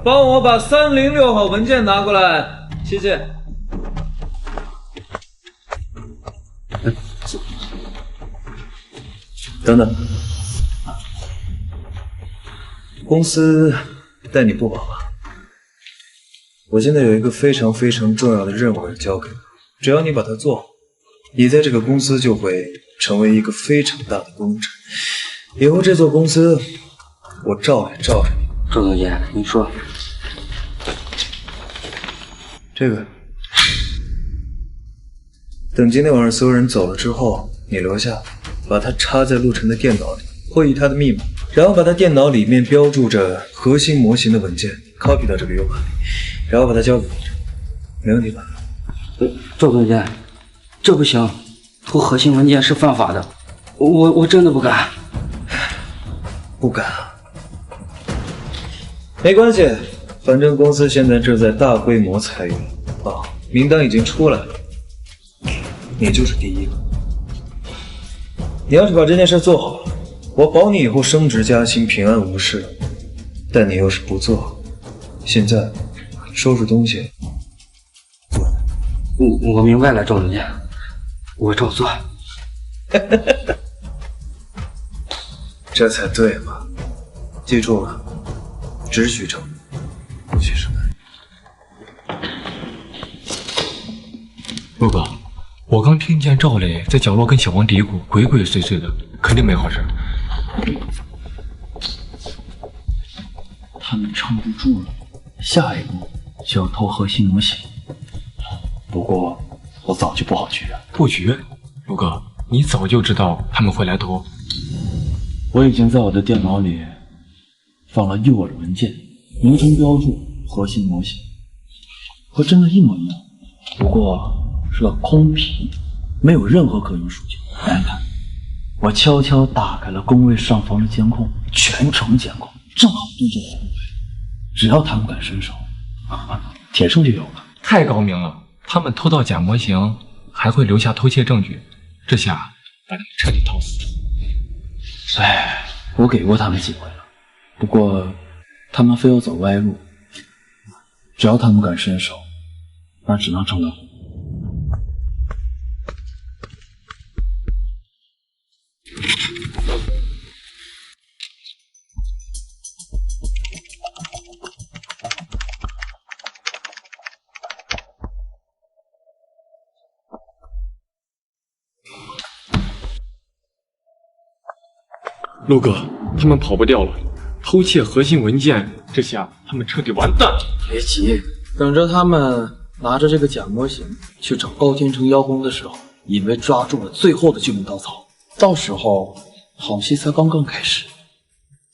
帮我把306号文件拿过来，谢谢。等等，公司待你不薄吧？我现在有一个非常非常重要的任务要交给你，只要你把它做好，你在这个公司就会成为一个非常大的功臣。以后这座公司，我照也罩着你。周总监，你说这个，等今天晚上所有人走了之后，你留下，把它插在陆晨的电脑里，获取他的密码，然后把他电脑里面标注着核心模型的文件 copy 到这个 U 盘里，然后把它交给陆晨，没问题吧？周总监，这不行，偷核心文件是犯法的，我真的不敢。不敢啊？没关系，反正公司现在正在大规模裁员啊，名单已经出来了，你就是第一个。你要是把这件事做好，我保你以后升职加薪，平安无事。但你要是不做，现在收拾东西。我明白了，周总监，我照做。这才对嘛！记住了，只许正义，不许生暗。陆哥，我刚听见赵磊在角落跟小王嘀咕，鬼鬼祟祟的，肯定没好事。他们撑不住了，下一步就要偷核心模型。不过我早就布好局了。布局？陆哥，你早就知道他们会来偷。我已经在我的电脑里放了诱饵文件，名称标注核心模型，和真的一模一样，不过是个空皮，没有任何可用数据。看看，我悄悄打开了工位上方的监控，全程监控，正好对着工位，只要他们敢伸手，铁证就有了。太高明了，他们偷到假模型，还会留下偷窃证据，这下把他们彻底套死。哎，我给过他们机会了，不过他们非要走歪路，只要他们敢伸手，那只能成了。陆哥，他们跑不掉了，偷窃核心文件，这下他们彻底完蛋了。别急，等着他们拿着这个假模型去找高天成邀功的时候，以为抓住了最后的救命稻草，到时候好戏才刚刚开始。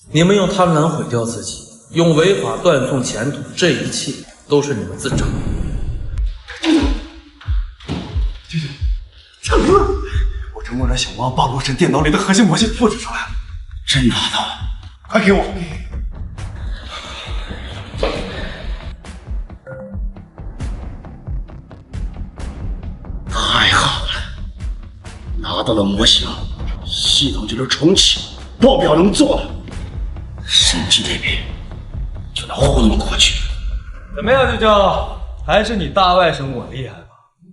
你们用贪婪毁掉自己，用违法断送前途，这一切都是你们自找。大哥，我这默认小王把陆晨电脑里的核心模型复制出来了，真拿到，快给我！太好了，拿到了模型，系统就能重启，报表能做了，审计那边就能糊弄过去。怎么样，舅舅？还是你大外甥我厉害吧？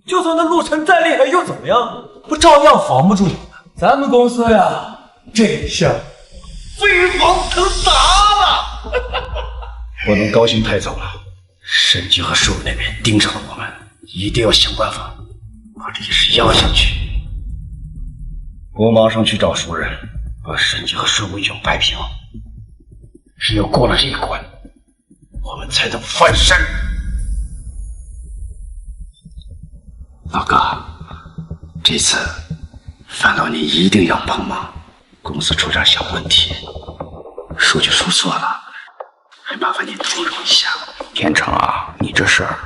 就算那陆晨再厉害又怎么样？不照样防不住你们？咱们公司呀，这下飞黄腾达了。不能高兴太早了，审计和税务那边盯上了我们，一定要想办法把这件事压下去。我马上去找熟人，把审计和税务一网摆平。只有过了这一关，我们才能翻身。老哥，这次范老你一定要帮忙，公司出点小问题，数据输错了，还麻烦您通融一下。天成啊，你这事儿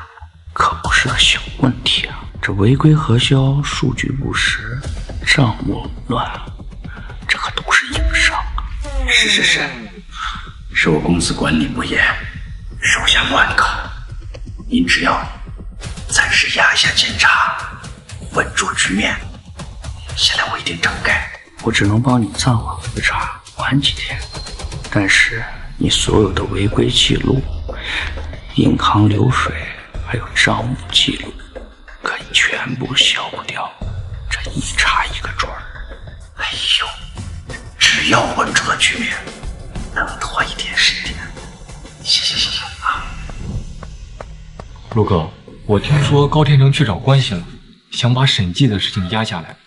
可不是个小问题啊，这违规核销、数据不实、账目紊乱，这可都是硬伤。是我公司管理不严，手下乱搞，您只要暂时压一下检查，稳住局面，下来我一定整改。我只能帮你暂缓核查，晚几天，但是你所有的违规记录、银行流水还有账务记录，可以全部消不掉，这一查一个准儿。哎呦，只要稳住了局面，能拖一天是一天。谢谢啊。陆哥，我听说高天成去找关系了，想把审计的事情压下来。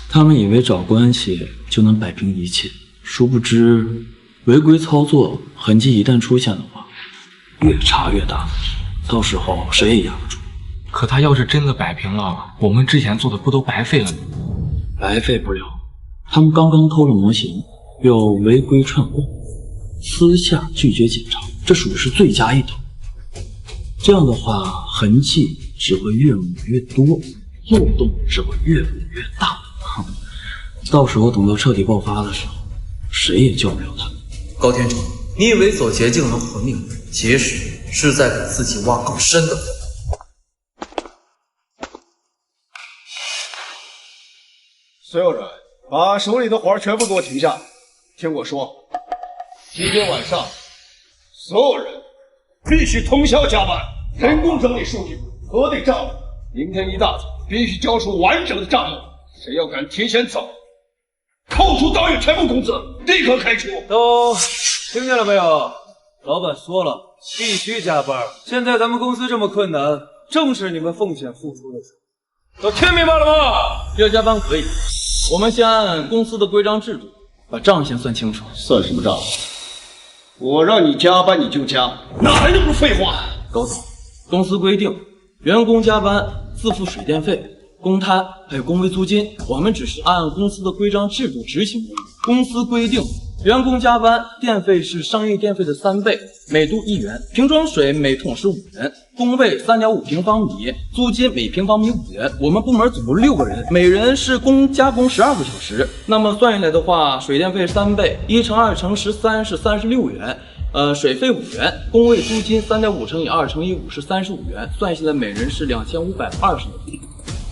他们以为找关系就能摆平一切，殊不知违规操作痕迹一旦出现的话，越查越大，到时候谁也压不住。可他要是真的摆平了，我们之前做的不都白费了吗？白费不了，他们刚刚偷了模型，又违规串供，私下拒绝检查，这属于是罪加一等。这样的话，痕迹只会越抹越多，漏洞只会越抹越大。到时候等到彻底爆发的时候，谁也救不了他们。高天成，你以为走捷径能活命，其实是在给自己挖更深的坑。所有人，把手里的活全部给我停下！听我说，今天晚上，所有人必须通宵加班，人工整理数据，核对账目。明天一大早必须交出完整的账目。谁要敢提前走，扣除导演全部工资，立刻开除。都听见了没有？老板说了，必须加班。现在咱们公司这么困难，正是你们奉献付出的时候。都听明白了吗？要加班可以，我们先按公司的规章制度把账先算清楚。算什么账？我让你加班你就加，哪来那么多废话？高总，公司规定，员工加班自付水电费，公摊还有工位租金，我们只是按公司的规章制度执行。公司规定，员工加班电费是商业电费的3倍，每度1元；瓶装水每桶是5元；工位3.5平方米，租金每平方米5元。我们部门总共6个人，每人是加工12个小时。那么算下来的话，水电费3倍，1乘2乘13是36元。水费5元，工位租金3.5乘以2乘以5是35元，算下来每人是2520元。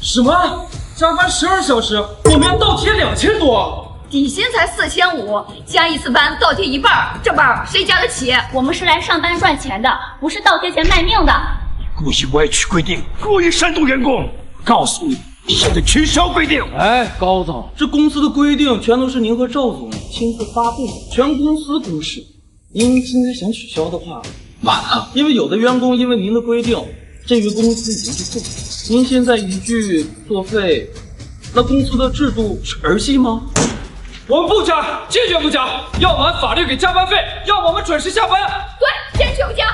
什么？加班12小时，我们要倒贴2000多？底薪才4500，加一次班倒贴一半，这班谁加得起？我们是来上班赚钱的，不是倒贴钱卖命的。故意歪曲规定，故意煽动员工。告诉你，现在取消规定。哎，高总，这公司的规定全都是您和赵总亲自发布的，全公司公示。您今天想取消的话，晚了，因为有的员工因为您的规定，这月工资已经是做了。您现在一句作废，那公司的制度是儿戏吗？我们不加，坚决不加，要么按法律给加班费，要么我们准时下班。对，坚决不加。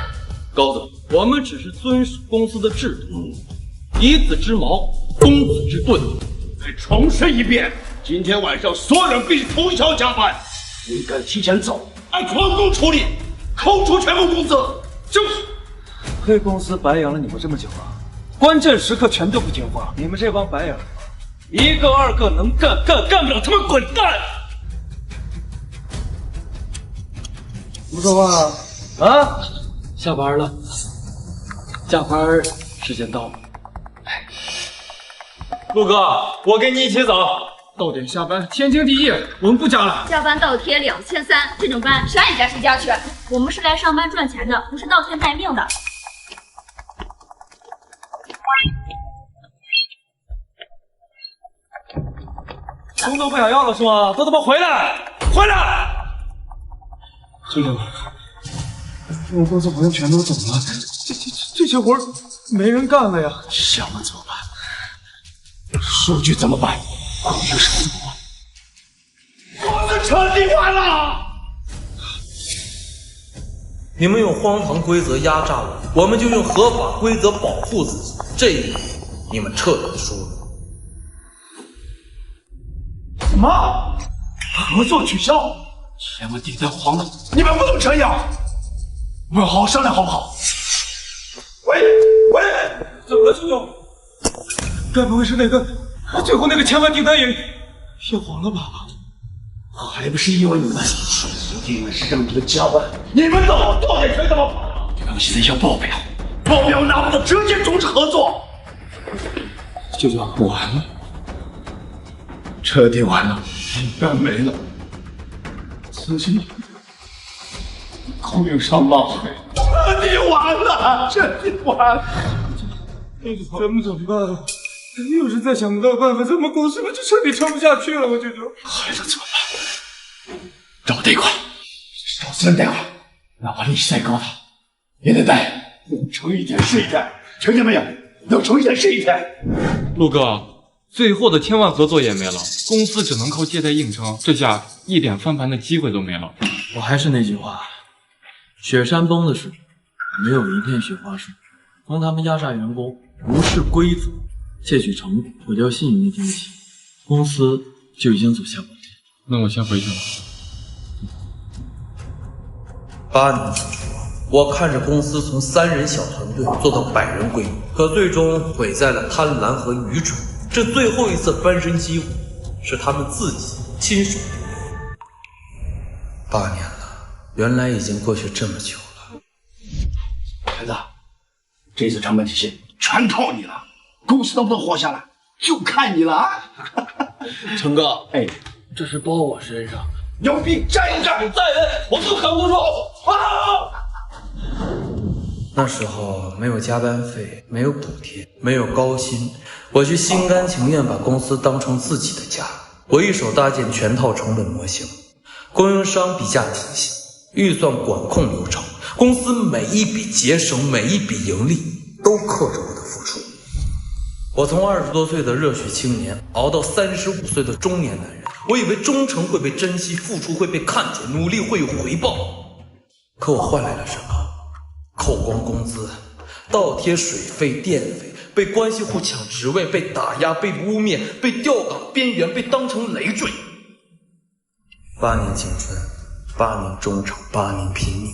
高总，我们只是遵守公司的制度，以子之矛，攻子之盾。再重申一遍，今天晚上所有人必须通宵加班，你敢提前走，按全工处理，扣除全部工资。就是，黑公司白养了你们这么久了，关键时刻全都不听话，你们这帮白眼，1个2个能干干不了，他们滚蛋！不说话啊！下班了，加班时间到了。陆哥，我跟你一起走，到点下班，天经地义，我们不加了。加班倒贴2300，这种班谁爱加谁加去。我们是来上班赚钱的，不是倒贴卖命的。工作不想要了是吗？都他妈回来！回来！舅舅，我们公司朋友全都走了，这些活没人干了呀。项目怎么办？数据怎么办？营收怎么办？公司彻底完了！你们用荒唐规则压榨我们就用合法规则保护自己。这一点，你们彻底输了。什么？合作取消？天文地在黄了，你们不能这样！我们好好商量好不好？喂，怎么了，舅舅？该不会是最后那个千万订单也黄了吧？还不是因为你们，因为是让你们加班，你们走，到底谁他妈跑？他们现在要报表拿不到，直接终止合作。舅舅，完了，彻底完了，订单没了，资金供应商浪费，彻底完了，彻底完了。咱们怎么办啊？要是再想不到办法，咱们公司就彻底撑不下去了。我觉得孩子怎么办？找我贷款，找私人贷款，哪怕利息再高，也得贷。成一天是一天，听见没有？要成一天是一天。陆哥，最后的千万合作也没了，公司只能靠借贷硬撑，这下一点翻盘的机会都没了。我还是那句话，雪山崩的时候，没有一片雪花树。当他们压榨员工，无视规则，窃取成果，毁掉信誉那天起，公司就已经走下坡路。那我先回去了。8年前，我看着公司从3人小团队做到100人规模，可最终毁在了贪婪和愚蠢。这最后一次翻身机会，是他们自己亲手夺回。8年了，原来已经过去这么久了。孩子，这次成本体系全靠你了，公司能不能活下来，就看你了啊！成哥，哎，这是包我身上，有病站一站，再忍我都扛不住啊！那时候没有加班费，没有补贴，没有高薪，我却心甘情愿把公司当成自己的家。我一手搭建全套成本模型，供应商比价体系，预算管控流程，公司每一笔节省，每一笔盈利都刻着我的付出。我从20多岁的热血青年熬到35岁的中年男人，我以为忠诚会被珍惜，付出会被看见，努力会有回报。可我换来了什么？扣光工资，倒贴水费、电费，被关系户抢职位，被打压、被污蔑、被调岗边缘，被当成累赘。8年青春，8年忠诚，8年拼命。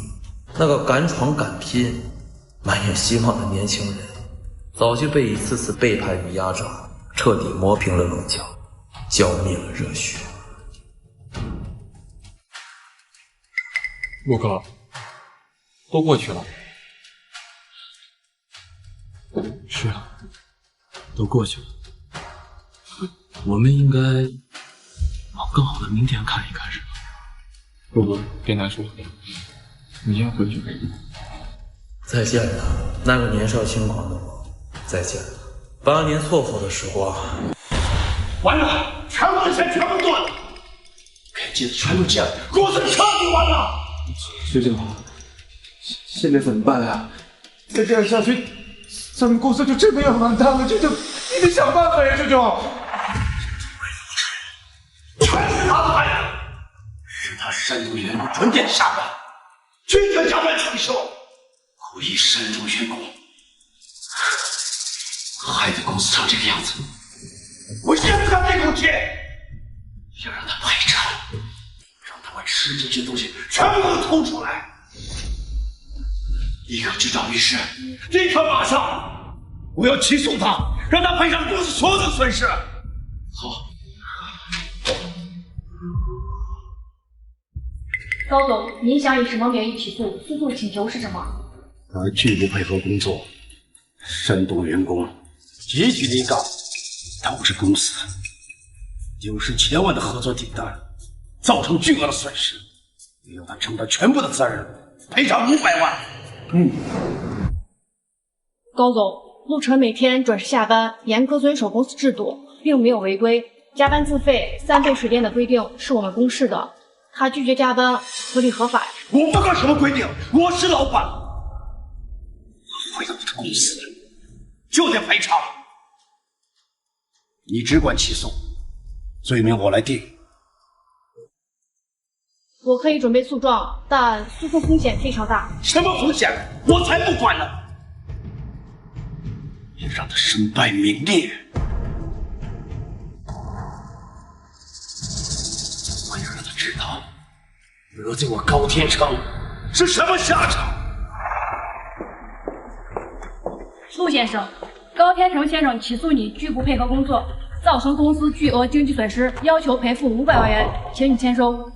那个敢闯敢拼、满眼希望的年轻人，早就被一次次背叛与压榨彻底磨平了棱角，浇灭了热血。陆哥，都过去了。是啊，都过去了。我们应该往更好的明天看一看，是吧？陆哥，别难受，你先回去。再见了，那个年少轻狂的我。再见了，8年错过的时光。完了，全部的钱全部断了，该借的全都借了，公司彻底完了。学长，现在怎么办啊？再这样下去，咱们公司就真的要完蛋了！舅舅，你得想办法呀，舅舅！全是他的害的，是他煽动员工准点下班，拒绝加班长休，故意煽动员工，害得公司成这个样子。我现在干这口气，要让他赔偿，让他把吃进去的东西全部给我吐出来。立刻去找律师，立刻马上！我要起诉他，让他赔偿公司所有的损失。好。高总，您想以什么名义起诉？诉讼请求是什么？他拒不配合工作，煽动员工，积极离岗，导致公司90千万的合作订单造成巨额的损失，要他承担全部的责任，赔偿500万。高总，陆晨每天准时下班，严格遵守公司制度，并没有违规。加班自费3倍水电的规定是我们公示的，他拒绝加班合理合法。我不管什么规定，我是老板，我毁了我的公司，就得赔偿。你只管起诉，罪名我来定。我可以准备诉状，但诉讼风险非常大。什么风险？我才不管呢！要让他身败名裂，我要让他知道得罪我高天成是什么下场。陆先生，高天成先生起诉你拒不配合工作，造成公司巨额经济损失，要求赔付500万元，请你签收。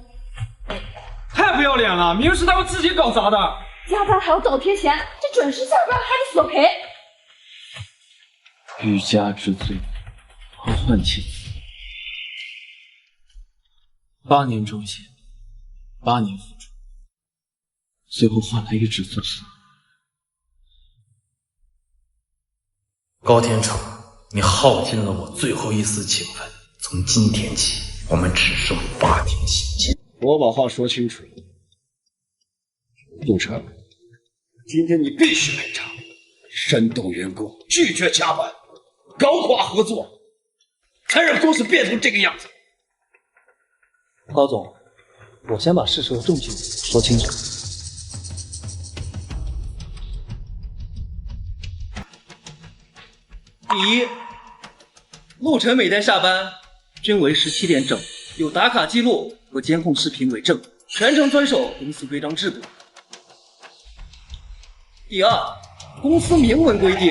太不要脸了！明明是他们自己搞砸的。加班还要倒贴钱，这准时下班还得索赔。欲加之罪，何患其死？8年忠心，8年付出，最后换来一个指责书。高天成，你耗尽了我最后一丝情分。从今天起，我们只剩8天薪金。我把话说清楚了，陆晨，今天你必须赔偿。煽动员工，拒绝加班，搞垮合作，才让公司变成这个样子。高总，我先把事实和证据说清楚。第一，陆晨每天下班均为17点整，有打卡记录和监控视频为证，全程遵守公司规章制度。第二，公司明文规定，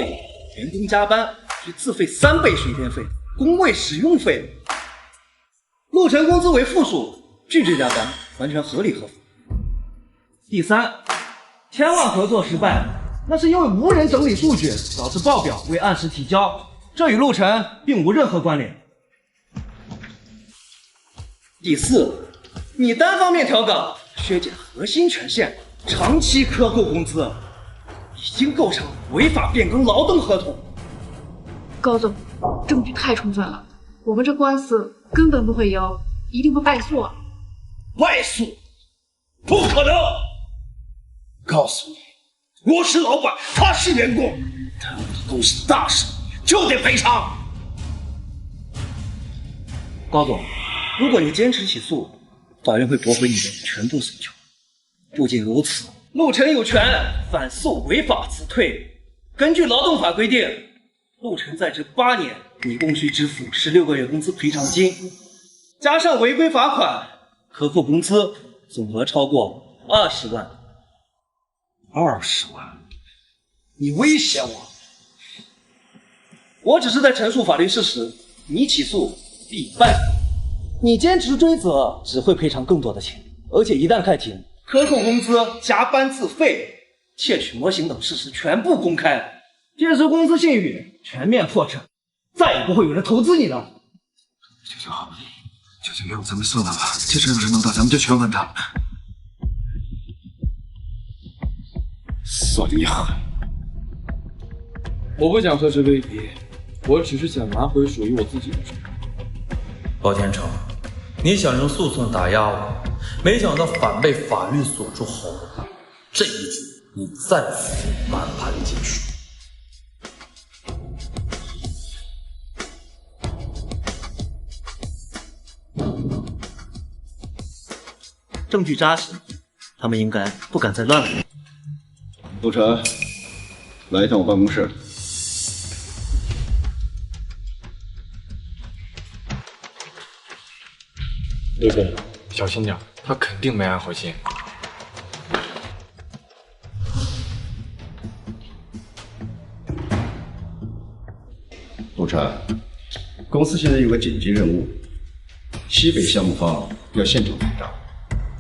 员工加班需自费3倍水电费、工位使用费。陆晨工资为负数，拒绝加班，完全合理合法。第三，千万合作失败，那是因为无人整理数据，导致报表未按时提交，这与陆晨并无任何关联。第四，你单方面调岗，削减核心权限，长期克扣工资，已经构成违法变更劳动合同。高总，证据太充分了，我们这官司根本不会赢，一定会败诉。败诉？不可能！告诉你，我是老板，他是员工，耽误了公司大事就得赔偿。高总，如果你坚持起诉，法院会驳回你的全部诉求。不仅如此，陆晨有权反诉违法辞退，根据劳动法规定，陆晨在职8年，你共需支付16个月工资赔偿金，加上违规罚款，克扣工资，总额超过20万。20万？你威胁我？我只是在陈述法律事实，你起诉必败。你坚持追责，只会赔偿更多的钱，而且一旦开庭，克扣工资、加班自费、窃取模型等事实全部公开，届时公司信誉全面破产，再也不会有人投资你了。求求给我咱们算了吧，接着有人弄到咱们就全完蛋了。算你狠！我不想和谁为敌，我只是想拿回属于我自己的生活。包天成，你想用诉讼打压我，没想到反被法律锁住喉咙。这一局你暂时满盘皆输。证据扎实，他们应该不敢再乱来。陆晨，来一趟我办公室。刘哥，小心点，他肯定没安好心。陆晨，公司现在有个紧急任务，西北项目方要现场排查，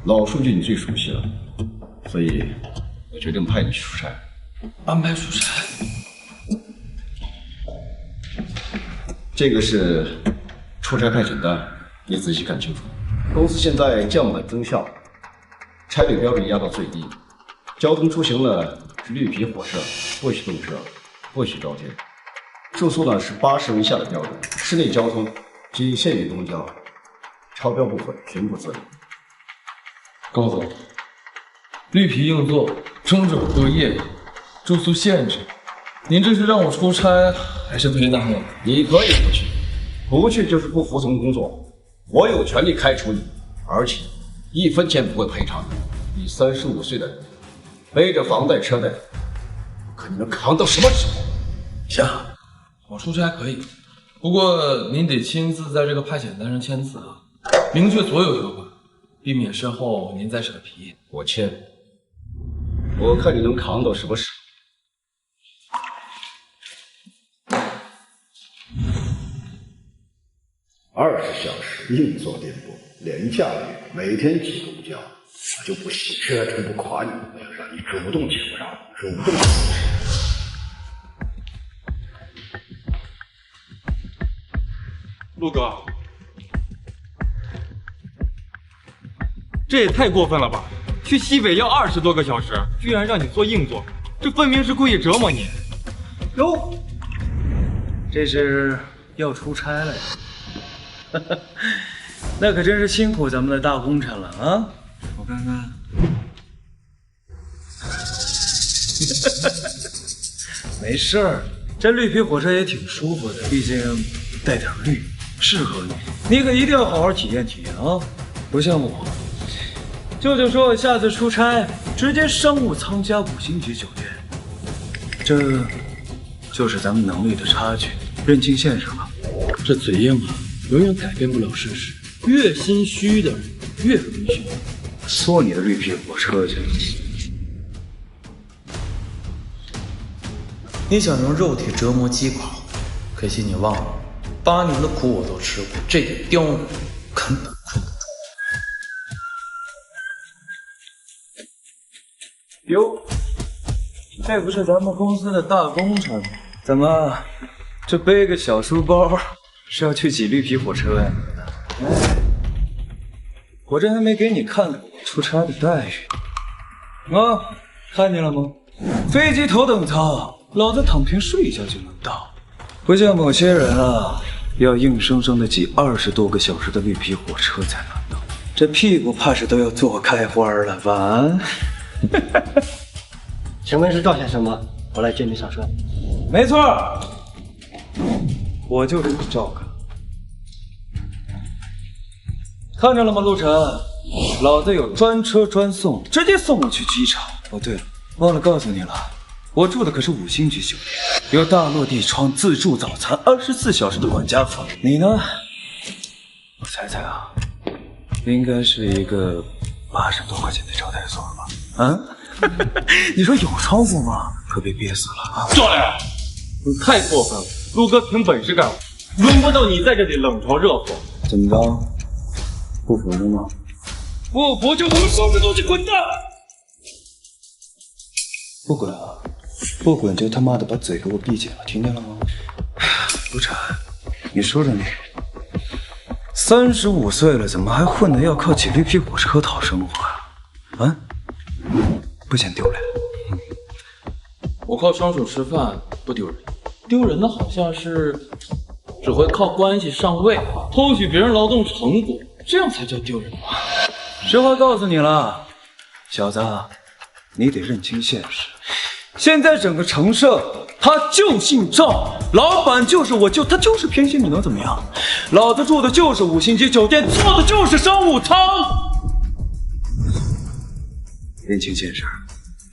老数据你最熟悉了，所以我决定派你去出差。安排出差？这个是出差派遣单，你仔细看清楚。公司现在降本增效，差旅标准压到最低，交通出行呢是绿皮火车，不许动车，不许招天。住宿呢是80人以下的标准，室内交通仅限于公交，超标部分全部自理。高总，绿皮硬座，中肘过夜，住宿限制，您这是让我出差还是推拿我？你可以不去，不去就是不服从工作，我有权利开除你，而且1分钱不会赔偿的。你35岁的人，背着房贷车贷，可你能扛到什么时候？行，我出差可以，不过您得亲自在这个派遣单上签字啊，明确所有条款，避免事后您再扯皮。我签，我看你能扛到什么时候。20小时硬座颠簸，廉价旅，每天挤公交，我就不信车程不垮你，我要让你主动请不上，主动。陆哥，这也太过分了吧！去西北要20多个小时，居然让你坐硬座，这分明是故意折磨你。哟，这是要出差了呀？那可真是辛苦咱们的大功臣了啊！我看看，没事儿，这绿皮火车也挺舒服的，毕竟带点绿，适合你。你可一定要好好体验体验啊！不像我，舅舅说我下次出差直接商务舱加5星级酒店，这就是咱们能力的差距，认清现实吧。这嘴硬啊，永远改变不了事实。越心虚的人越容易虚。坐你的绿皮火车去！你想用肉体折磨击垮我，可惜你忘了，8年的苦我都吃过，这点刁难根本困不住。哟，这不是咱们公司的大功臣吗？怎么，这背个小书包是要去挤绿皮火车呀？哎，我这还没给你看看我出差的待遇啊，看见了吗？飞机头等舱，老子躺平睡一觉就能到，不像某些人啊，要硬生生的挤20多个小时的绿皮火车才能到，这屁股怕是都要坐开花了。晚安。请问是赵先生吗？我来接你上车。没错，我就是你赵哥。看着了吗，陆晨？老子有专车专送，直接送我去机场。哦，对了，忘了告诉你了，我住的可是5星级酒店，有大落地窗、自助早餐、24小时的管家服务。你呢？我猜猜啊，应该是一个80多块钱的招待所吧？啊？你说有窗户吗？可别憋死了啊！教练，你太过分了，陆哥凭本事干活，轮不到你在这里冷嘲热讽。怎么着？不服是吗？不服就给我收拾东西滚蛋！不滚啊！不滚就他妈的把嘴给我闭紧了，听见了吗？陆晨，你说说你，35岁了，怎么还混得要靠骑绿皮火车讨生活啊？啊？不嫌丢脸？我靠双手吃饭不丢人，丢人的好像是只会靠关系上位，偷取别人劳动成果，这样才叫丢人吧？实话告诉你了，小子，你得认清现实。现在整个城社，他就姓赵，老板就是我舅，他就是偏心，你能怎么样？老子住的就是5星级酒店，做的就是商务舱。认清现实，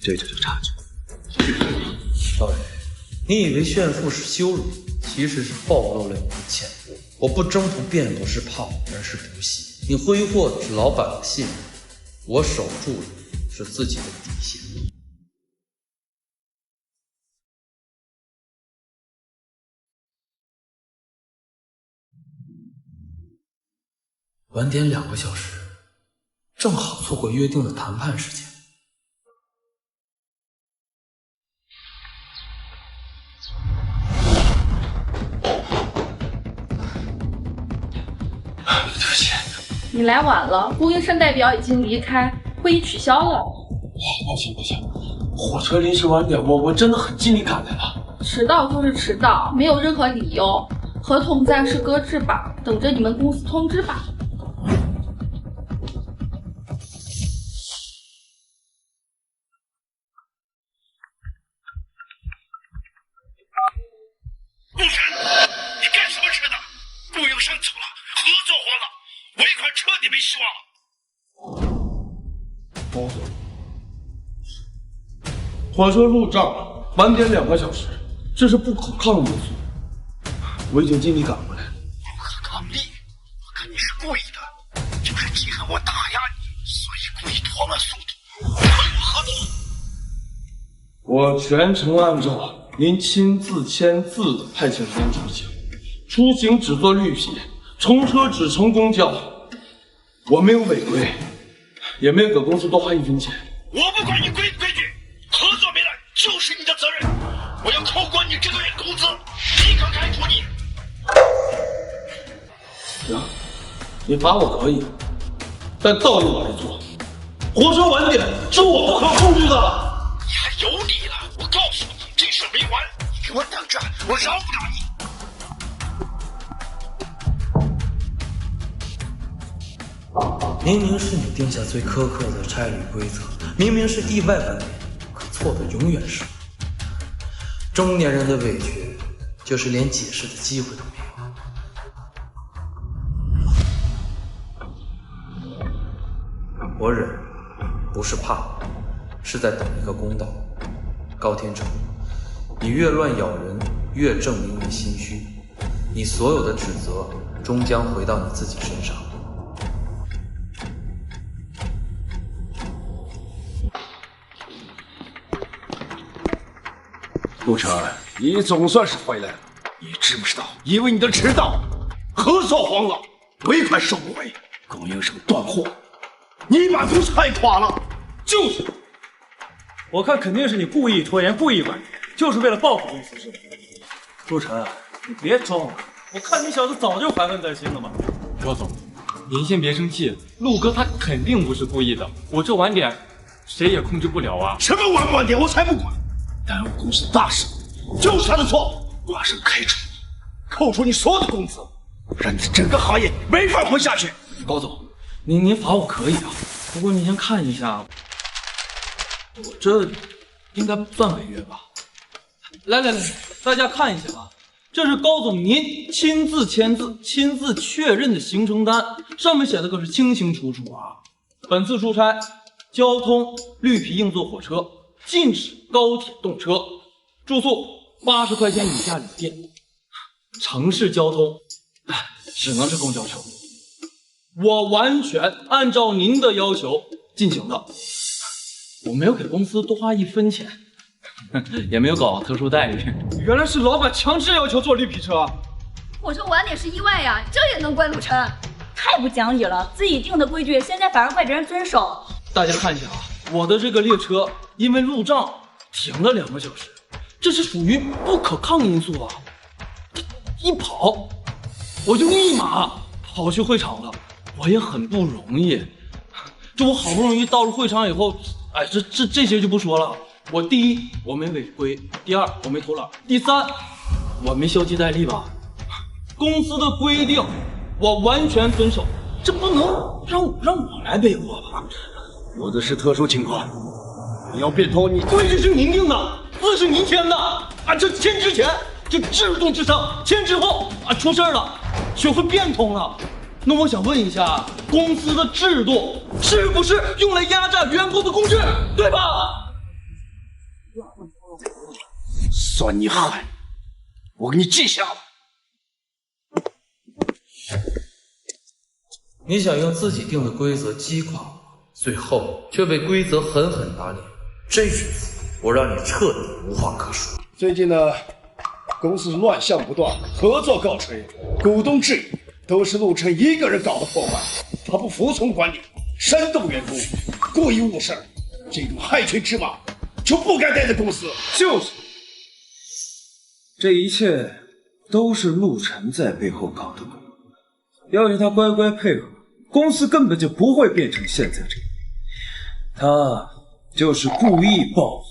这就叫差距。少爷，你以为炫富是羞辱，其实是暴露了你的浅薄。我不争不辩不是怕，而是不信。你挥霍的是老板的信任，我守住的是自己的底线。晚点2个小时，正好错过约定的谈判时间。对不起，你来晚了，供应商代表已经离开，会议取消了。不行不行，火车临时晚点，我真的很尽力赶来了。迟到就是迟到，没有任何理由。合同暂时搁置吧，等着你们公司通知吧。陆晨，你干什么吃的？供应商走了，合作黄了，尾款彻底没希望了。火车路障，晚点2个小时，这是不可抗因素。我已经尽力赶回来。不可抗力，我看你是故意的，就是记恨我打压你，所以故意拖慢速度，和我合作。我全程按照您亲自签字的派遣单出行，出行只坐绿皮，乘车只乘公交。我没有违规，也没有给公司多花1分钱。我不管你规不规矩，合作没了就是你的责任。我要扣关你这个月工资，立刻开除你。行，你罚我可以，但道义我来做。火车晚点是我不可控制的。你还有理了？我告诉你，这事没完，你给我等着，我饶不了你。明明是你定下最苛刻的差旅规则，明明是意外晚点，可错的永远是我。中年人的委屈，就是连解释的机会都没有。我忍，不是怕，是在等一个公道。高天成，你越乱咬人，越证明你心虚，你所有的指责终将回到你自己身上。陆晨，你总算是回来了。你知不知道，因为你的迟到，合作黄了，尾款收不回，供应商断货，你把公司害垮了。就是，我看肯定是你故意拖延，故意晚点，就是为了报复公司是吧？陆晨，你别装了，我看你小子早就怀恨在心了嘛。高总，您先别生气，陆哥他肯定不是故意的，我这晚点谁也控制不了啊。什么晚不晚点，我才不管。耽误公司大事，就是他的错，马上开除你，扣除你所有的工资，让你的整个行业没法混下去。高总，您罚我可以啊，不过您先看一下，我这应该不算违约吧？来，大家看一下啊，这是高总您亲自签字、亲自确认的行程单，上面写的可是清清楚楚啊。本次出差，交通绿皮硬座火车。禁止高铁动车，住宿80块钱以下旅店，城市交通只能是公交车。我完全按照您的要求进行的，我没有给公司多花1分钱，也没有搞特殊待遇。原来是老板强制要求坐绿皮车。我这晚点是意外呀，这也能怪陆晨？太不讲理了，自己定的规矩，现在反而怪别人遵守。大家看一下啊，我的这个列车因为路障停了2个小时，这是属于不可抗因素啊！一跑，我就立马跑去会场了，我也很不容易。这我好不容易到了会场以后，哎，这些就不说了。我第一，我没违规；第二，我没偷懒；第三，我没消极怠力吧？公司的规定我完全遵守，这不能让我来背锅吧？有的是特殊情况，你要变通，你规矩是您定的，字是您签的啊！这签之前，这制度之上；签之后啊，出事了，学会变通了。那我想问一下，公司的制度是不是用来压榨员工的工具，对吧？算你狠，我给你记下了。你想用自己定的规则击垮我，最后却被规则狠狠打脸，这次我让你彻底无话可说。最近呢，公司乱象不断，合作告吹，股东质疑都是陆晨一个人搞的破坏，他不服从管理，煽动员工，故意误事，这种害群之马就不该待在公司。就是，这一切都是陆晨在背后搞的鬼。要是他乖乖配合，公司根本就不会变成现在这样。他就是故意报复。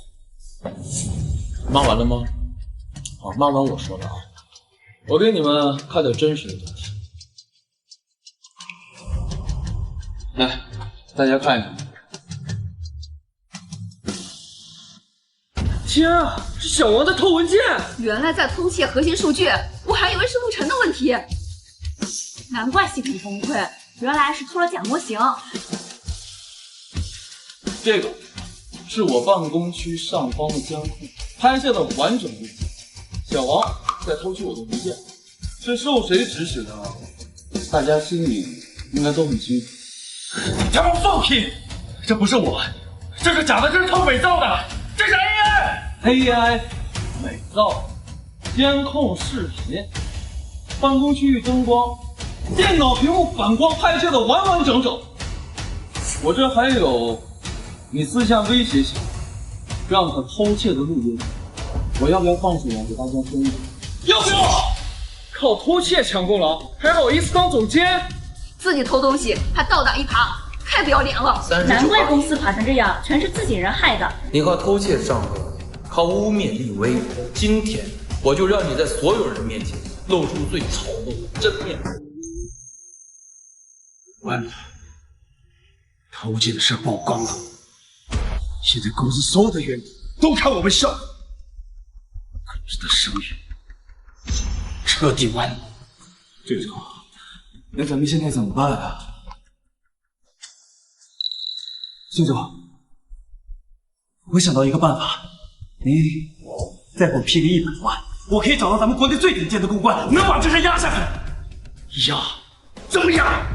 骂完了吗？好，骂完我说了啊，我给你们看点真实的东西。来，大家看一看。天啊，是小王在偷文件！原来在偷窃核心数据，我还以为是陆晨的问题。难怪系统崩溃，原来是偷了假模型。这个是我办公区上方的监控拍下的完整录像。小王在偷取我的文件，是受谁指使的？大家心里应该都很清楚。你他妈放屁！这不是我，这是假的，这是他伪造的，这是 AI 伪造监控视频，办公区域灯光。电脑屏幕反光拍摄的完完整整，我这还有你私下威胁小让他偷窃的录音，我要不要放出来给大家听听？要不要？靠偷窃抢功劳，还好意思当总监？自己偷东西还倒打一耙，太不要脸了！难怪公司垮成这样，全是自己人害的。你靠偷窃上位，靠污蔑立威，今天我就让你在所有人面前露出最丑陋的真面目。完了，偷窃的事曝光了，现在公司所有的员工都看我们笑，公司的声誉彻底完了。队长，那咱们现在怎么办啊？金总，我想到一个办法，你再给我批个100万，我可以找到咱们国内最顶尖的公关，能把这事压下去。压？怎么压？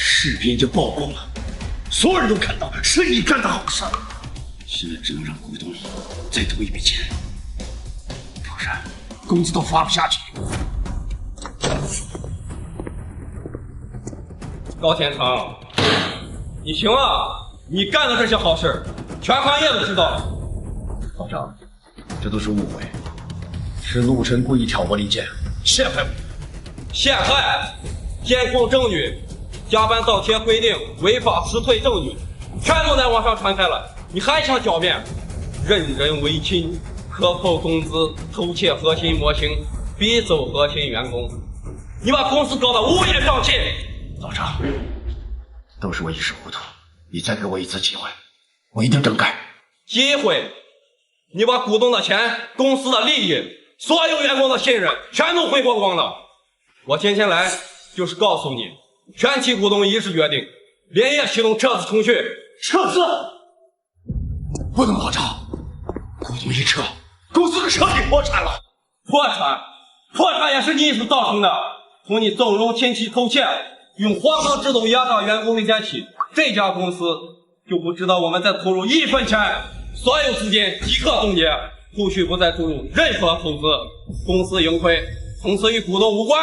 视频就曝光了，所有人都看到是你干的好事。现在只能让股东再投一笔钱，不然工资都发不下去。高天成，你行啊！你干的这些好事，全行业都知道了。老张，这都是误会，是陆晨故意挑拨离间，陷害我。陷害、监控证据、加班倒贴规定、违法辞退证据，全都在网上传开了，你还想狡辩？任人唯亲，克扣工资，偷窃核心模型，逼走核心员工，你把公司搞得乌烟瘴气。老张，都是我一时糊涂，你再给我一次机会，我一定整改。机会？你把股东的钱、公司的利益、所有员工的信任全都挥霍光了。我今天来就是告诉你，全体股东一致决定，连夜启动撤资程序。撤资？不能保障。股东一撤，公司彻底破产了。破产也是你所造成的。从你纵容亲戚偷窃，用荒唐制度压榨员工的钱起，这家公司就不知道我们再投入1分钱，所有资金即刻冻结，后续不再注入任何投资，公司盈亏从此与股东无关。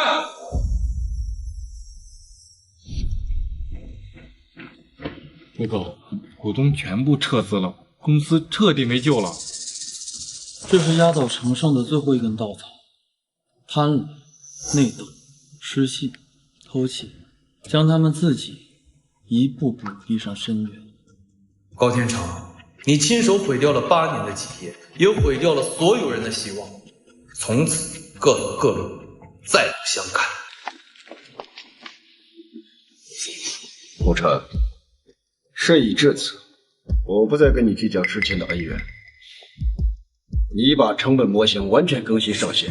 报告，股东全部撤资了，公司彻底没救了。这是压倒城上的最后一根稻草，贪婪、内斗、失信、偷窃，将他们自己一步步逼上深渊。高天成，你亲手毁掉了8年的基业，也毁掉了所有人的希望，从此各走各路，再不相看。顾晨，事已至此，我不再跟你计较之前的恩怨。你把成本模型完全更新上线，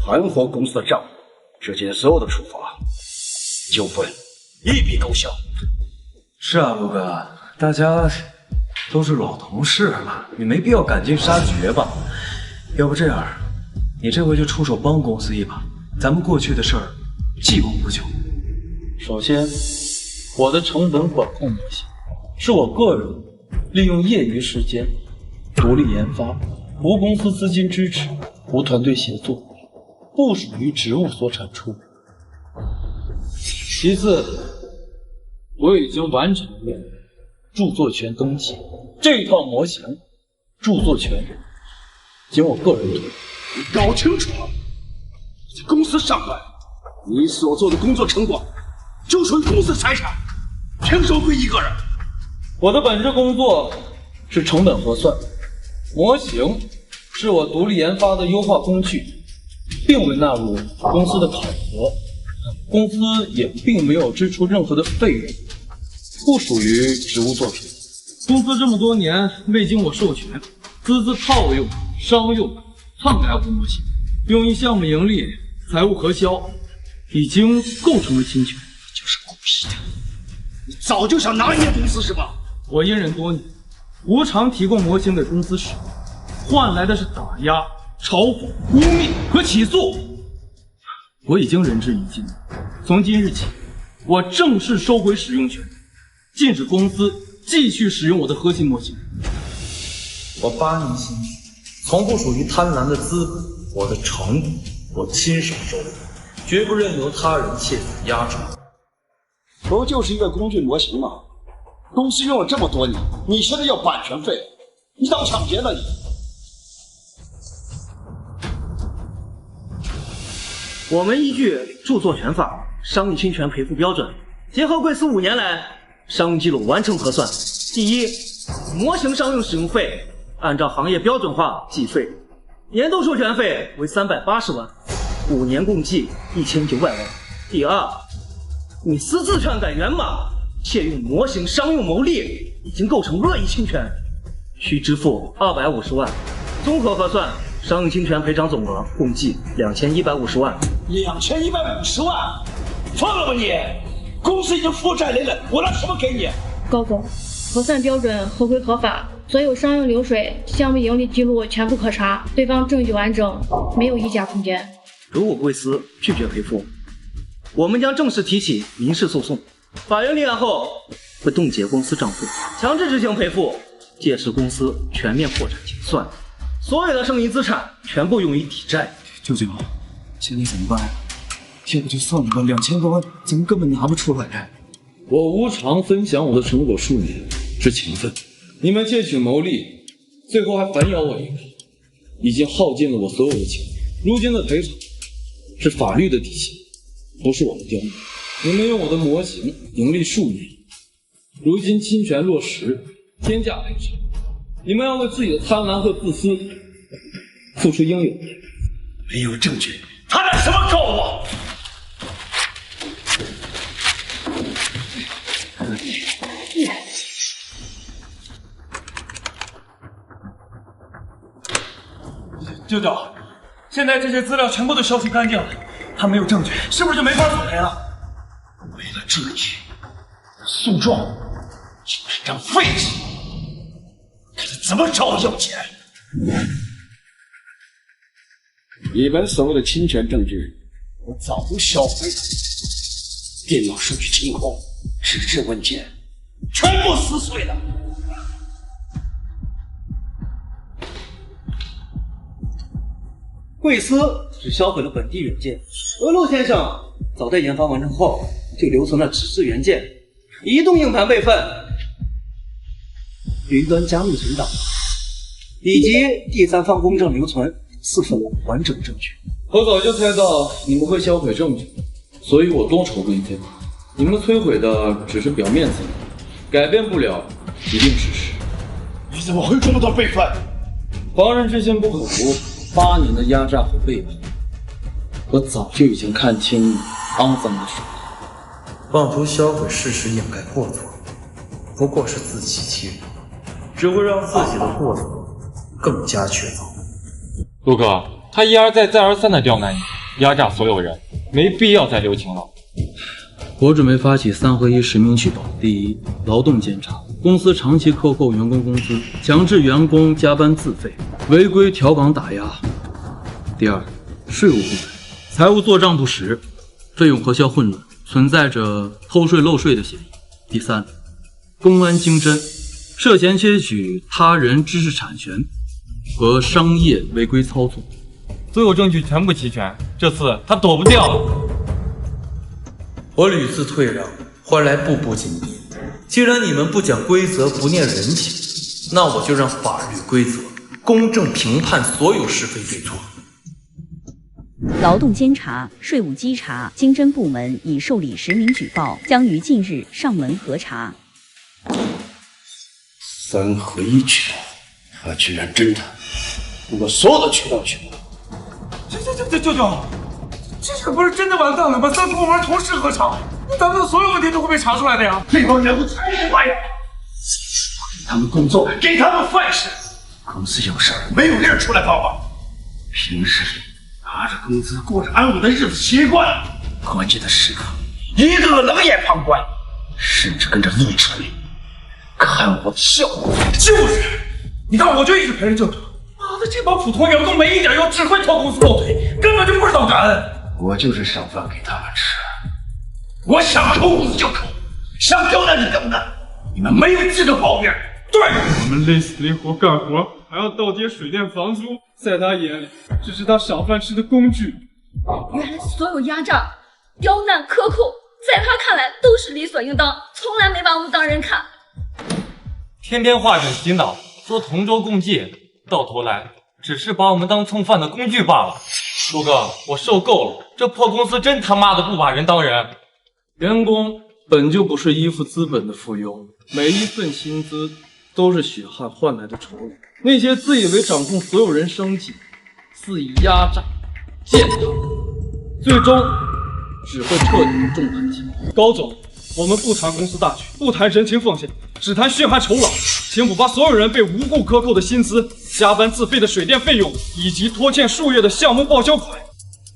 盘活公司的账目，之前所有的处罚、纠纷一笔勾销。是啊，陆哥，大家都是老同事了，你没必要赶尽杀绝吧？要不这样，你这回就出手帮公司一把，咱们过去的事儿既往不咎。首先，我的成本管控模型是我个人利用业余时间独立研发，无公司资金支持，无团队协作，不属于职务所产出。其次，我已经完成了著作权登记，这套模型著作权仅我个人拥有。你搞清楚了，在公司上班，你所做的工作成果就属于公司财产，凭什么归一个人？我的本职工作是成本核算，模型是我独立研发的优化工具，并未纳入公司的考核，公司也并没有支出任何的费用，不属于职务作品。公司这么多年未经我授权，私自套用、商用、篡改我的模型，用于项目盈利、财务核销，已经构成了侵权。就是故意的，你早就想拿捏公司是吧？我隐忍多年，无偿提供模型给公司使用，换来的是打压、嘲讽、污蔑和起诉。我已经仁至义尽，从今日起，我正式收回使用权，禁止公司继续使用我的核心模型。我8年心血，从不属于贪婪的资本，我的成果我亲手收回，绝不任由他人窃取压制。不就是一个工具模型吗？公司用了这么多年，你现在要版权费，你当抢劫了你？我们依据著作权法、商业侵权赔付标准，结合贵司5年来商用记录完成核算。第一，模型商用使用费按照行业标准化计费，年度授权费为380万，5年共计1900万。第二，你私自篡改源码，借用模型商用牟利，已经构成恶意侵权，需支付250万。综合核算，商用侵权赔偿总额共计2150万。2150万，疯了吧你？公司已经负债累累，我拿什么给你？高总，核算标准合规合法，所有商用流水、项目盈利记录全部可查，对方证据完整，没有溢价空间。如果贵司拒绝赔付，我们将正式提起民事诉讼。法院立案后会冻结公司账户，强制执行赔付，届时公司全面破产清算，所有的剩余资产全部用于抵债。舅舅，现在怎么办呀？要不就算了吧，2000多万咱们根本拿不出来。我无偿分享我的成果数年之情分，你们窃取牟利，最后还反咬我一口，已经耗尽了我所有的情分。如今的赔偿是法律的底线，不是我的刁难。你们用我的模型盈利数年，如今侵权落实，天价赔偿，你们要为自己的贪婪和自私付出应有的。没有证据，他拿什么告我？舅舅，现在这些资料全部都消除干净了，他没有证据，是不是就没法索赔了？为了证据，诉状就是张废纸，给他怎么着要钱？你们所谓的侵权证据，我早都销毁了，电脑数据清空，纸质文件全部撕碎了。贵司只销毁了本地软件，而陆先生早在研发完成后就留存了纸质元件、移动硬盘备份、云端加密存档，以及第三方公证留存4份完整证据。我早就猜到你们会销毁证据，所以我多筹了一份。你们摧毁的只是表面资料，改变不了既定事实。你怎么会这么多备份？防人之心不可无，8年的压榨和背叛，我早就已经看清你肮脏的手段。妄图销毁事实掩盖过错，不过是自欺欺人，只会让自己的过错更加确凿。陆哥，他一而再再而三的刁难你，压榨所有人，没必要再留情了。我准备发起3合1实名举报：第一，劳动监察，公司长期克扣员工工资，强制员工加班自费，违规调岗打压；第二，税务部门，财务做账不实，费用核销混乱，存在着偷税漏税的嫌疑；第三，公安经侦，涉嫌窃取他人知识产权和商业违规操作。所有证据全部齐全，这次他躲不掉了。我屡次退让，换来步步紧逼。既然你们不讲规则，不念人情，那我就让法律规则公正评判所有是非对错。劳动监察、税务稽查、经侦部门已受理实名举报，将于近日上门核查。3合1举报，他居然真的通过所有的渠道举报。舅舅，这可不是真的完蛋了吗？3个部门同时核查，那咱们的所有问题都会被查出来的呀！这帮人不才是白眼，给他们工作，给他们饭吃。公司有事儿，没有人出来帮忙。平时里拿着工资过着安稳的日子习惯了，关键的时刻一个个冷眼旁观，甚至跟着陆晨看我的笑话。就是，你看我就一直陪着舅舅。妈的，这帮普通员工没一点用，只会拖公司后腿，根本就不知道感恩。我就是上饭给他们吃，我想扣工资就扣，想刁难就刁难，你们没有资格抱怨。对，我们累死累活干活，还要倒贴水电房租，在他眼里，只是他赏饭吃的工具。原来所有压榨、刁难、克扣，在他看来都是理所应当，从来没把我们当人看。天天画饼洗脑，说同舟共济，到头来只是把我们当蹭饭的工具罢了。陆哥，我受够了，这破公司真他妈的不把人当人。员工本就不是依附资本的附庸，每一份薪资都是血汗换来的酬劳。那些自以为掌控所有人生计、肆意压榨、践踏，最终只会彻底众叛亲离。高总，我们不谈公司大局，不谈人情奉献，只谈血汗酬劳。请补发所有人被无故克扣的薪资、加班自费的水电费用，以及拖欠数月的项目报销款。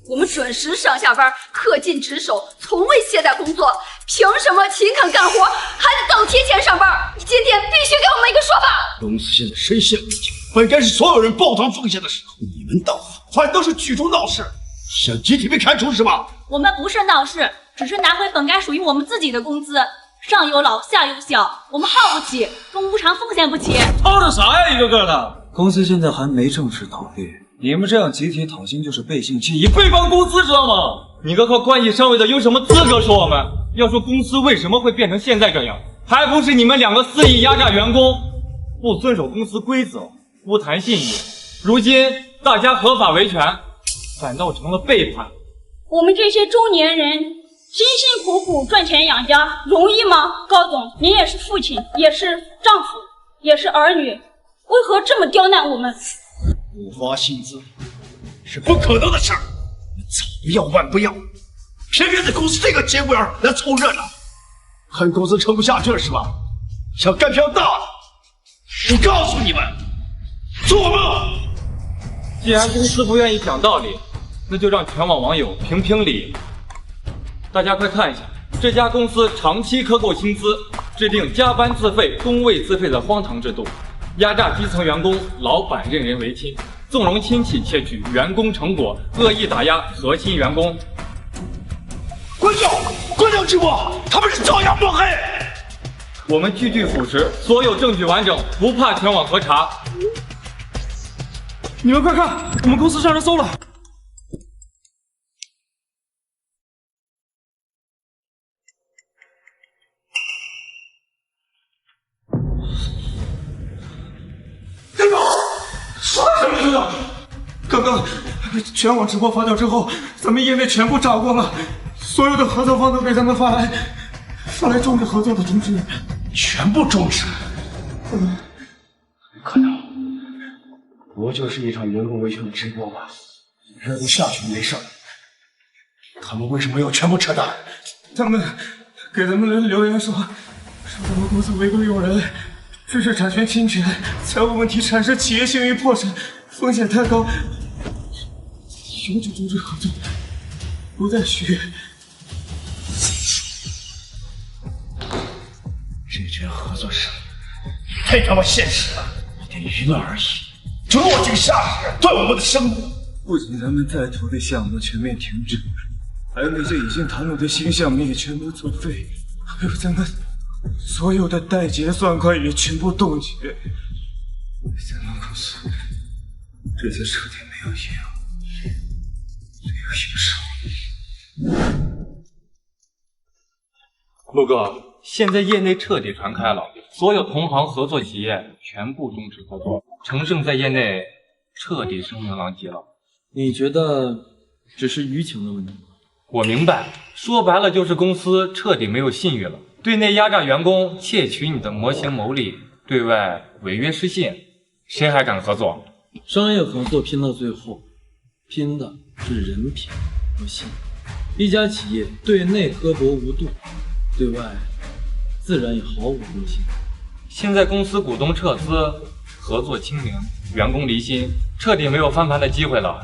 我们准时上下班，恪尽职守，从未懈怠工作。凭什么勤恳干活还得倒贴钱上班？你今天必须给我们一个说法！公司现在深陷危境，本该是所有人抱团奉献的时候，你们倒反倒是聚众闹事，想集体被开除是吧？我们不是闹事，只是拿回本该属于我们自己的工资。上有老下有小，我们耗不起，更无偿奉献不起。耗着啥呀，一个个的！公司现在还没正式倒闭，你们这样集体讨薪就是背信弃义、诽谤公司，知道吗？你个靠关系上位的有什么资格说我们？要说公司为什么会变成现在这样，还不是你们2个肆意压榨员工，不遵守公司规则，不谈信义。如今大家合法维权，反倒成了背叛。我们这些中年人辛辛苦苦赚钱养家，容易吗？高总，您也是父亲，也是丈夫，也是儿女，为何这么刁难我们？不发薪资是不可能的事儿，早不要晚不要，偏偏在公司这个节骨眼来凑热闹，恨公司撑不下去了是吧？想干票大的，我告诉你们，做梦！既然公司不愿意讲道理，那就让全网网友评评理。大家快看一下，这家公司长期克扣薪资，制定加班自费、工位自费的荒唐制度，压榨基层员工，老板任人唯亲，纵容亲戚窃取员工成果，恶意打压核心员工。关掉！关掉直播！他们是照样抹黑。我们句句属实，所有证据完整，不怕全网核查。你们快看，我们公司上人搜了。刚刚全网直播发酵之后，咱们业内全部炸锅了，所有的合作方都给咱们发来终止合作的通知，全部终止。可能不就是一场员工维权的直播吧？热度下去没事，他们为什么要全部撤单？他们给咱们留言说咱们公司违规用人，知识产权侵权，财务问题产生企业信誉破产，风险太高，永久终止合作，不再续约。这件合作上太他妈现实了，一点娱乐而已，就落井下石，对我们的生活。不仅咱们在投的项目全面停止，还有那些已经谈拢的新项目也全部作废，还有咱们所有的代结算款也全部冻结。咱们公司这次彻底没有业务，没有营收。陆哥，现在业内彻底传开了，所有同行合作企业全部终止合作，程胜在业内彻底声名狼藉了。你觉得只是舆情的问题吗？我明白，说白了就是公司彻底没有信誉了，对内压榨员工，窃取你的模型牟利，对外违约失信，谁还敢合作？商业合作拼到最后，拼的是人品和信。一家企业对内刻薄无度，对外自然也毫无公信。现在公司股东撤资，合作清零，员工离心，彻底没有翻盘的机会了。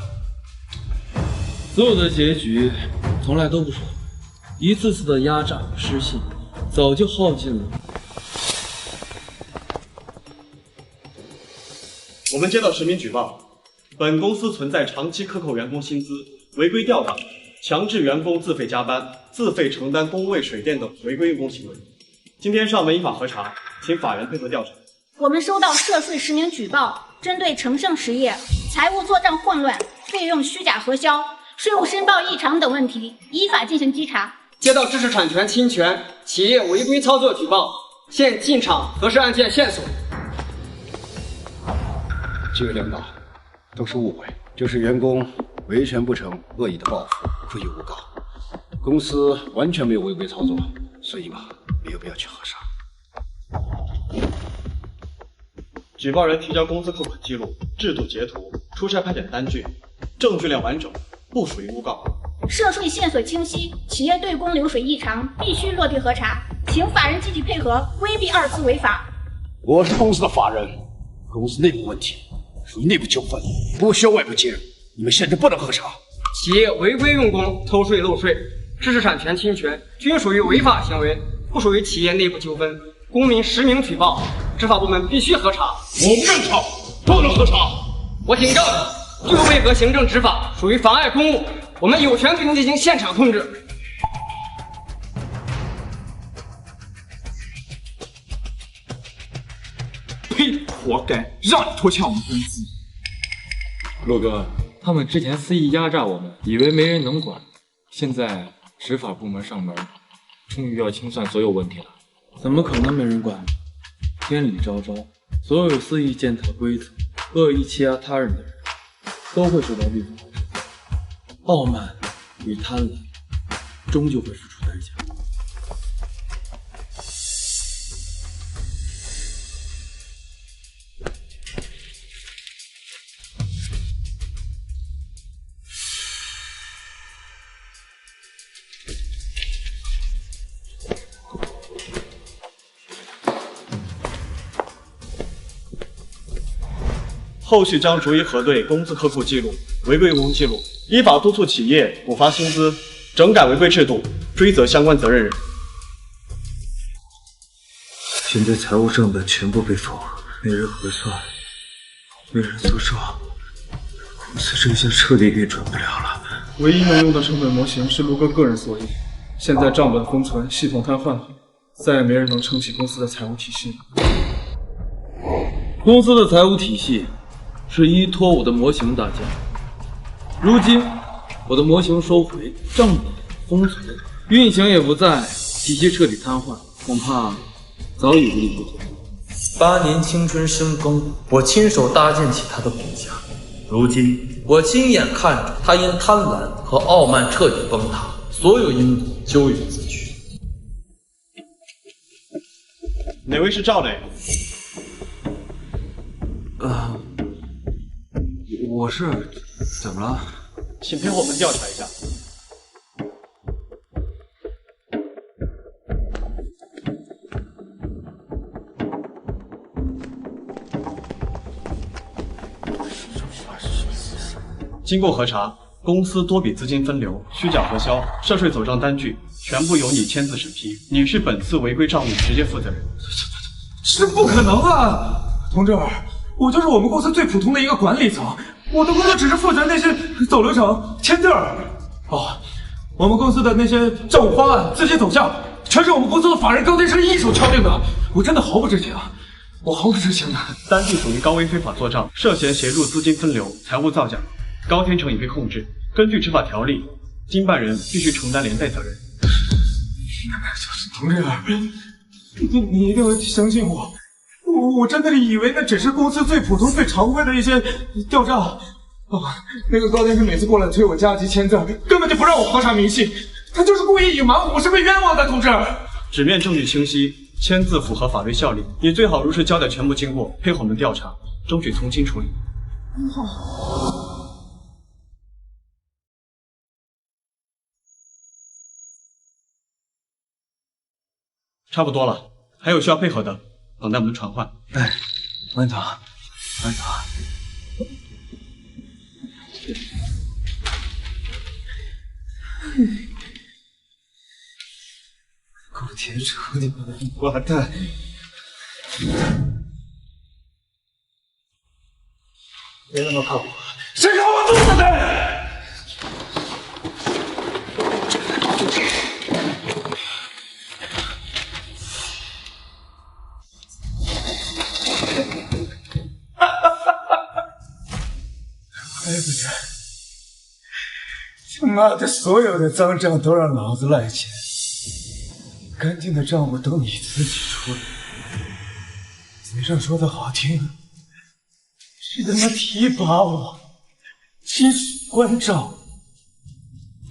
所有的结局从来都不是好，一次次的压榨失信，早就耗尽了。我们接到实名举报，本公司存在长期克扣员工薪资、违规调岗、强制员工自费加班、自费承担工位、水电等违规用工行为。今天上门依法核查，请法院配合调查。我们收到涉税实名举报，针对程胜实业财务做账混乱、费用虚假核销、税务申报异常等问题，依法进行稽查。接到知识产权侵权、企业违规操作举报，现进场核实案件线索。几位领导，都是误会，就是员工维权不成，恶意的报复，故意诬告，公司完全没有违规操作，所以嘛，没有必要去核查。举报人提交公司扣款记录、制度截图、出差派遣单据，证据链完整，不属于诬告。涉税线索清晰，企业对公流水异常，必须落地核查，请法人积极配合，规避二次违法。我是公司的法人，公司内部问题属于内部纠纷，不需要外部介入，你们现在不能核查。企业违规用工、偷税漏税、知识产权侵权，均属于违法行为，不属于企业内部纠纷。公民实名举报，执法部门必须核查。我不认查，不能核查。我请证，具有违和行政执法，属于妨碍公务，我们有权对您进行现场控制。呸！活该，让你拖欠我们工资。陆哥，他们之前肆意压榨我们，以为没人能管，现在执法部门上门，终于要清算所有问题了。怎么可能没人管？天理昭昭，所有肆意践踏规则、恶意欺压他人的人，都会受到律法的惩罚。傲慢与贪婪，终究会付出代价。后续将逐一核对工资克扣记录、违规用工记录，依法督促企业补发薪资，整改违规制度，追责相关责任人。现在财务账本全部被否核，没人核算，没人做账，公司这下彻底运转不了了。唯一能用的成本模型是陆哥个人所有，现在账本封存，系统瘫痪了，再也没人能撑起公司的财务体系了。公司的财务体系是依托我的模型搭建，如今我的模型收回，账本封存，运行也不在，体系彻底瘫痪，恐怕早已无力不从。8年青春深耕，我亲手搭建起他的骨架，如今我亲眼看着他因贪婪和傲慢彻底崩塌，所有因果咎由自取。哪位是赵磊？我是，怎么了？请陪我们调查一下。经过核查，公司多笔资金分流、虚假核销、涉税走账单据，全部由你签字审批，你是本次违规账目直接负责人。这不可能啊！同志，我就是我们公司最普通的一个管理层，我的工作只是负责那些走流程、签字儿。我们公司的那些账务方案、资金走向，全是我们公司的法人高天成一手敲定的，我真的毫不知情。我毫不知情的。单据属于高危非法做账，涉嫌协助资金分流、财务造假。高天成已被控制，根据执法条例，经办人必须承担连带责任。同志，你一定要相信我，我真的以为那只是公司最普通、最常规的一些调账。那个高天成每次过来催我加急签字，根本就不让我核查明细，他就是故意隐瞒，我是被冤枉的，同志。纸面证据清晰，签字符合法律效力，你最好如实交代全部经过，配合我们调查，争取从轻处理。差不多了，还有需要配合的，等待我们传唤。哎，慢点，慢点。高天成，你妈蛋！别他妈看我！谁看我肚子的？还不是，他妈的，所有的脏账都让老子来钱，干净的账目都你自己出来。嘴上说的好听，是他妈提拔我，亲手关照，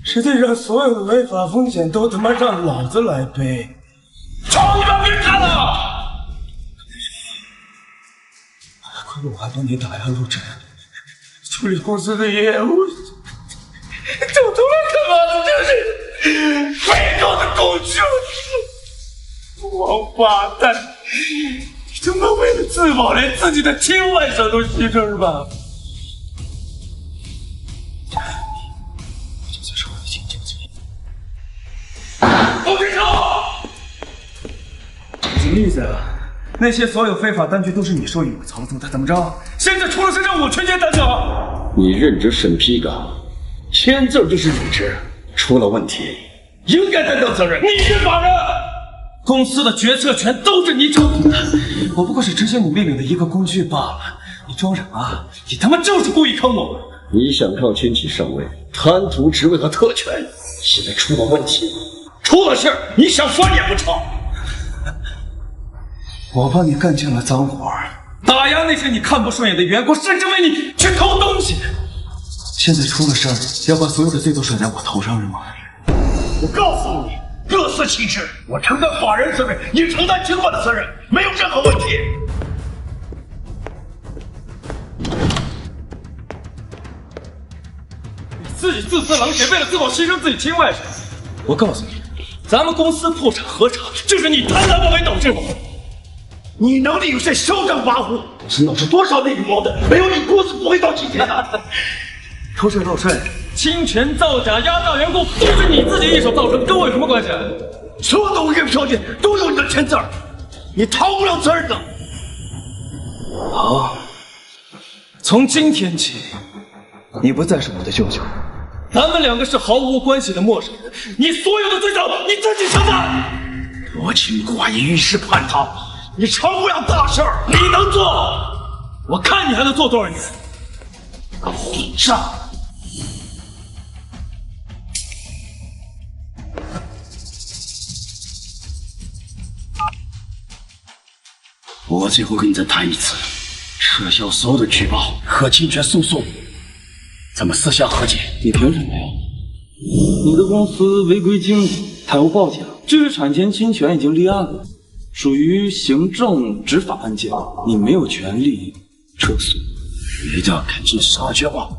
实际上所有的违法风险都他妈让老子来背。操你妈！别看了！亏我还帮你打压陆晨。处理公司的业务，整出来他妈的就是被动的工具！王八蛋！你他妈为了自保，连自己的亲外甥都牺牲是吧？这就是我的亲情罪。高天成，什么意思啊？那些所有非法单据都是你授意我操纵的，怎么着？现在出了事让我全权担责？你任职审批岗，签字就是你职，出了问题应该担当责任。你是法人，公司的决策权都是你掌控的，我不过是执行你命令的一个工具罢了。你装什么？你他妈就是故意坑我！你想靠亲戚上位，贪图职位和特权，现在出了问题，出了事儿你想翻脸不成？我帮你干尽了脏活，打压那些你看不顺眼的员工，甚至为你去偷东西。现在出了事儿，要把所有的罪都甩在我头上是吗？我告诉你，各司其职，我承担法人责任，你承担经管的责任，没有任何问题。你自己自私冷血，为了自保牺牲自己亲外甥。我告诉你，咱们公司破产核查，就是你贪婪妄为导致的。你能力有限，嚣张跋扈，知道是多少内部矛盾，没有你公司不会到今天的。偷税漏税、侵权造假、压榨员工，都是你自己一手造成的，跟我有什么关系？所有的违规条件都有你的签字，你逃不了责任的。好，从今天起，你不再是我的舅舅，咱们两个是毫无关系的陌生人。你所有的罪责，你自己承担。多情寡义，一时叛逃，你成不了大事儿。你能做，我看你还能做多少年？混账！我最后跟你再谈一次，撤销所有的举报和侵权诉讼，咱们私下和解。你凭什么呀？你的公司违规经营，他又报警，知识产权侵权已经立案了，属于行政执法案件，你没有权利撤诉。一定要赶尽杀绝吧，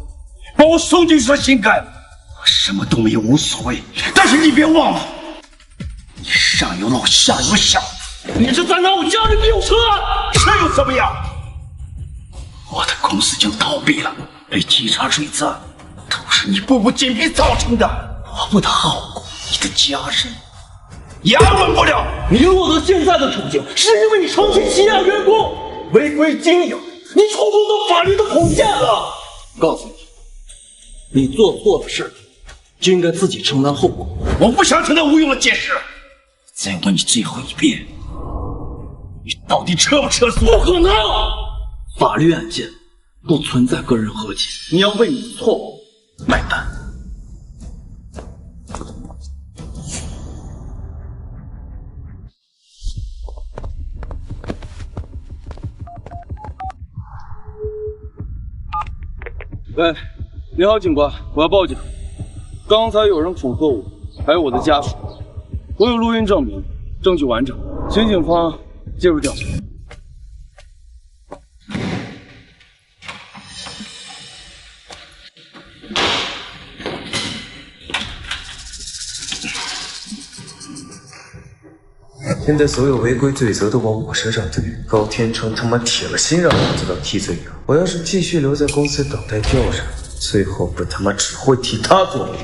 把我送进去心肝。我什么都没有无所谓，但是你别忘了，你上有老下有小。你是在拿我家人比我扯？这又怎么样？我的公司已经倒闭了，被稽查追责，都是你步步紧逼造成的。我不得好过，你的家人也安稳不了。你落得现在的处境，是因为你长期欺压员工，违规经营，你触碰到法律的红线了。告诉你，你做错了事，就应该自己承担后果。我不想听那无用的解释。再问你最后一遍，你到底撤不撤诉？不可能！法律案件不存在个人和解，你要为你的错误买单。喂，你好，警官，我要报警。刚才有人恐吓我，还有我的家属，我有录音证明，证据完整，请警方介入调查。现在所有违规罪责都往我身上推，高天成他妈铁了心让我做到替罪羊。我要是继续留在公司等待调查，最后不他妈只会替他做主。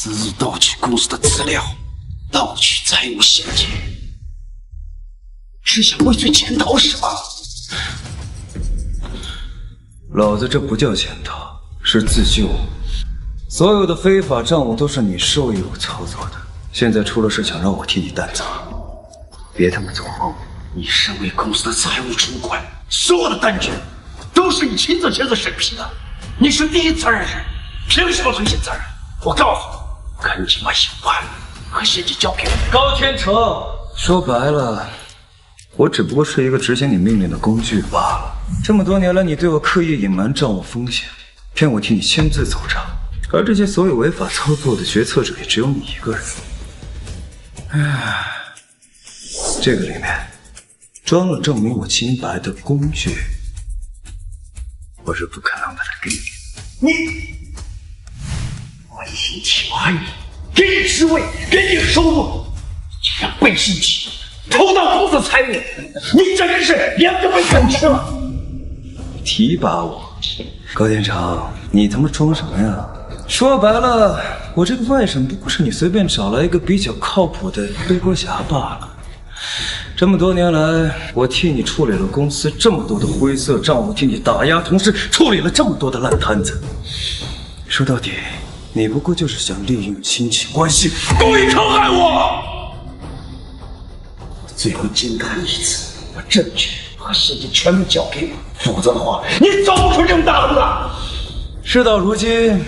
私自盗取公司的资料，盗取财务现金，是想畏罪潜逃是吧？老子这不叫潜逃，是自救。所有的非法账务都是你授意我操作的，现在出了事想让我替你担责，别他妈做梦！你身为公司的财务主管，所有的单据都是你亲自签字审批的，你是第一责任人，凭什么推卸责任？我告诉你。赶紧把刑判和现金交给我。高天成，说白了，我只不过是一个执行你命令的工具罢了。这么多年来，你对我刻意隐瞒账务风险，骗我替你签字走账，而这些所有违法操作的决策者也只有你一个人。唉，这个里面装了证明我清白的工具，我是不可能把它给你。我殷勤怀疑，给你职位，给你收入，竟然背信弃义，偷盗公司财物，你简直是两个没敢吃了！提拔我，高天成，你他妈装什么呀？说白了，我这个外甥不过是你随便找来一个比较靠谱的背锅侠罢了。这么多年来，我替你处理了公司这么多的灰色账务，替你打压同事，处理了这么多的烂摊子。说到底，你不过就是想利用亲戚关系，故意坑害我。最后简单一次，把证据和现金全部交给我，否则的话，你走不出这么大路的。事到如今，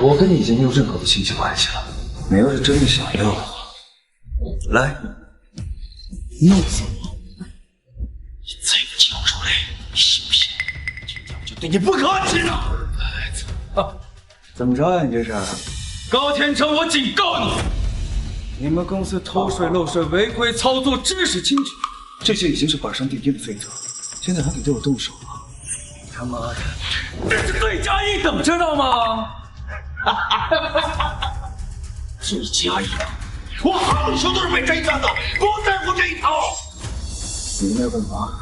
我跟你已经没有任何的亲戚关系了。你要是真的想要的话，来，弄死我！你再不交出来，你信不信？今天我就对你不客气了！怎么着呀？你这是？高天成，我警告你，你们公司偷税漏税、违规操作、知识侵权，这些已经是板上钉钉的罪责，现在还敢对我动手吗？他妈的，这是罪加一等，知道吗？罪加一等。我好球都是被追上的，不在乎这一套。你那干嘛？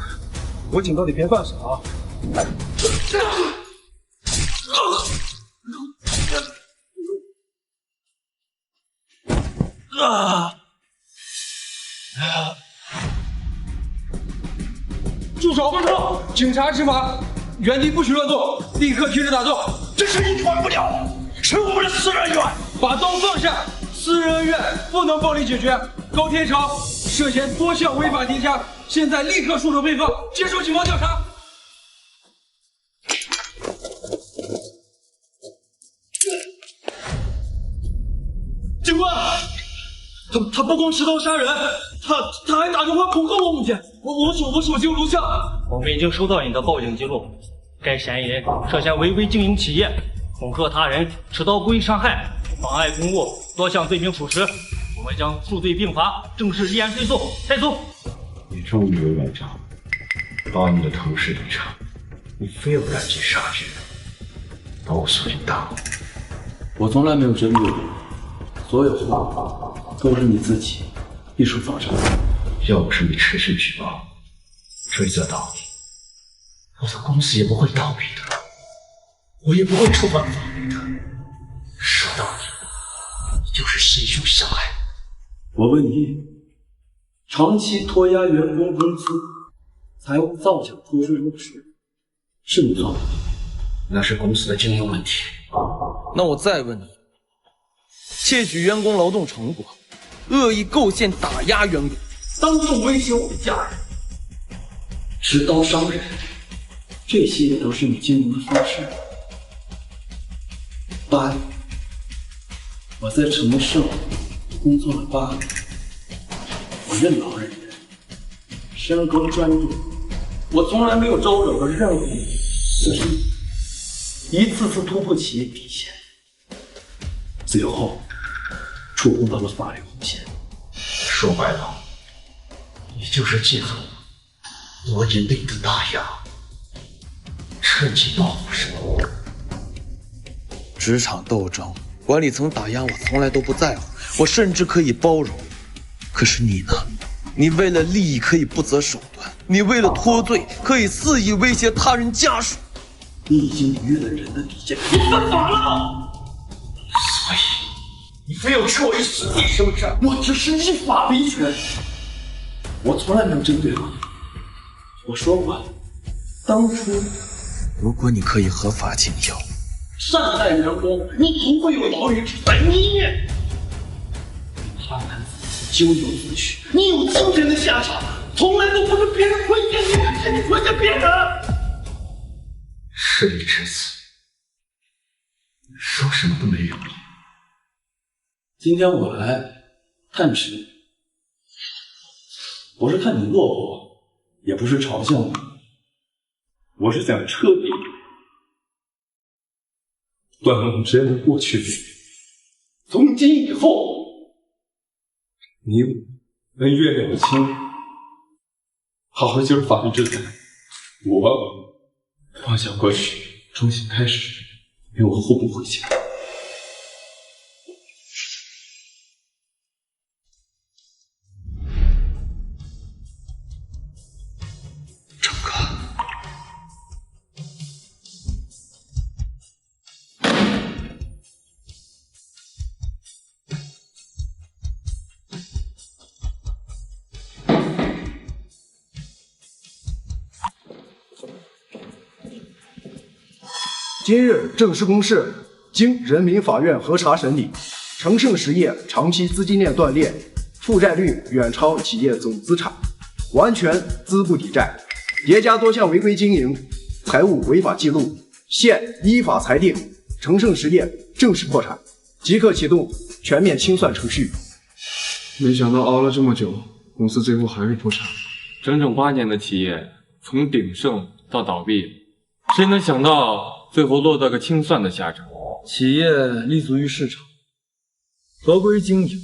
我警告你别犯傻。住手！住手！警察执法，原地不许乱动，立刻停止打斗。这事你管不了，是我们的私人恩怨。把刀放下，私人恩怨不能暴力解决。高天朝涉嫌多项违法叠加，现在立刻束手被放，接受警方调查。警官，他不光持刀杀人，他还打电话恐吓我母亲，我手机有录像。我们已经收到你的报警记录，该嫌疑人涉嫌违规经营企业、恐吓他人、持刀故意伤害、妨碍公务多项罪名属实，我们将数罪并罚，正式立案追诉。带走。你终于有脸上把你的同事给杀，你非要燃尽杀绝，把我锁进大牢。我从来没有针对你，所有错都是你自己一手造成的。要不是你持续举报，追责到底，我的公司也不会倒闭的，我也不会触犯法律的。说到底，你就是心胸狭隘。我问你，长期拖压员工工资，才造假偷税漏税，是你做的？那是公司的经营问题。那我再问你，窃取员工劳动成果，恶意构陷打压员工，当众威胁我的家人，持刀伤人，这些都是你经营的方式。8年，我在承盛工作了8年，我任劳任怨，深耕专业，我从来没有招惹过任何人，可是一次次突破企业底线，最后触碰到了法律红线。说白了，你就是借助多年内的打压，趁机报复什么？职场斗争，管理层打压我从来都不在乎，我甚至可以包容。可是你呢？你为了利益可以不择手段，你为了脱罪可以肆意威胁他人家属，你已经逾越了人的底线，你犯法了。所以你非要置我于死地，是不是？我只是依法维权，我从来没有针对过你。我说过了，当初如果你可以合法经营，善待员工，你不会有牢狱之灾。你贪婪自私，咎由自取，你有今天的下场，从来都不是别人亏欠你，是你亏欠别人。事已至此，说什么都没用了。今天我来探视你，不是看你落魄，也不是嘲笑你，我是想彻底断了我们之间的过去历史。从今以后，你我恩怨两清，好好接受法律制裁。我放下过去，重新开始，因为我后不回家。程哥，今日正式公示，经人民法院核查审理，承盛实业长期资金链断裂，负债率远超企业总资产，完全资不抵债，叠加多项违规经营、财务违法记录，现依法裁定承盛实业正式破产，即刻启动全面清算程序。没想到熬了这么久，公司最后还是破产。整整8年的企业，从鼎盛到倒闭，谁能想到最后落到个清算的下场？企业立足于市场，合规经营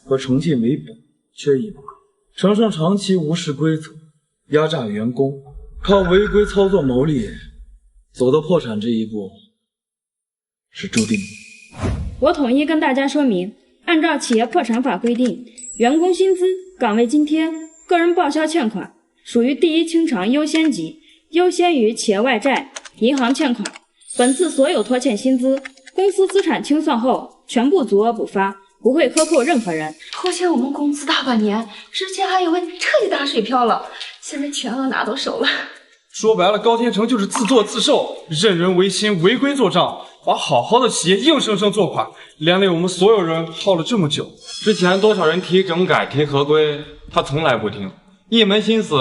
和诚信为本缺一不可。承盛长期无视规则，压榨员工，靠违规操作牟利，走到破产这一步是注定的。我统一跟大家说明，按照企业破产法规定，员工薪资、岗位津贴、个人报销欠款属于第一清偿优先级，优先于企业外债、银行欠款。本次所有拖欠薪资，公司资产清算后全部足额补发，不会克扣任何人。拖欠我们工资大半年，之前还以为彻底打水漂了，现在全额拿到手了。说白了，高天成就是自作自受，任人唯亲，违规做账，把好好的企业硬生生做垮，连累我们所有人耗了这么久。之前多少人提整改、提合规，他从来不听，一门心思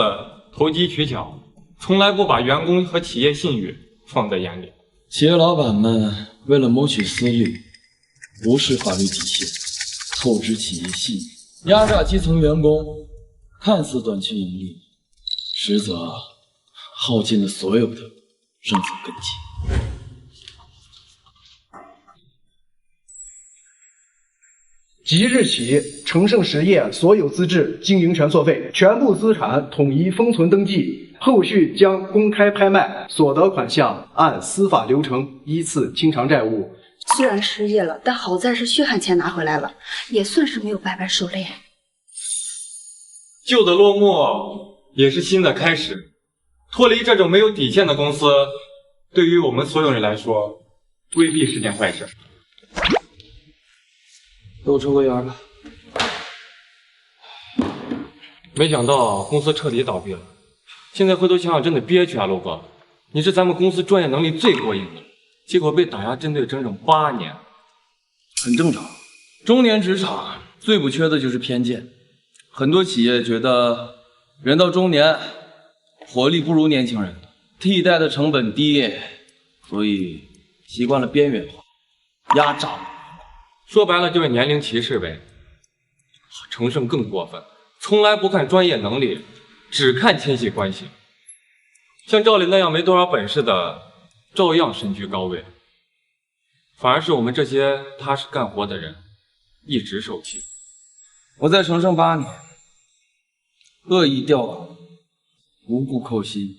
投机取巧，从来不把员工和企业信誉放在眼里。企业老板们为了谋取私利，无视法律底线，透支企业信誉，压榨基层员工，看似短期盈利，实则耗尽了所有的政策根基。即日起，成盛实业所有资质、经营权作废，全部资产统一封存登记，后续将公开拍卖，所得款项按司法流程依次清偿债务。虽然失业了，但好在是血汗钱拿回来了，也算是没有白白受累。旧的落幕，也是新的开始。脱离这种没有底线的公司，对于我们所有人来说，未必是件坏事。给我抽个烟吧。没想到公司彻底倒闭了，现在回头想想真的憋屈啊，陆哥，你是咱们公司专业能力最过硬的，结果被打压针对整整8年。很正常，中年职场最不缺的就是偏见。很多企业觉得人到中年，活力不如年轻人，替代的成本低，所以习惯了边缘化、压榨。说白了就是年龄歧视呗。成盛更过分，从来不看专业能力，只看亲戚关系。像赵磊那样没多少本事的，照样身居高位，反而是我们这些踏实干活的人一直受气。我在成盛8年，恶意调岗，无故扣薪，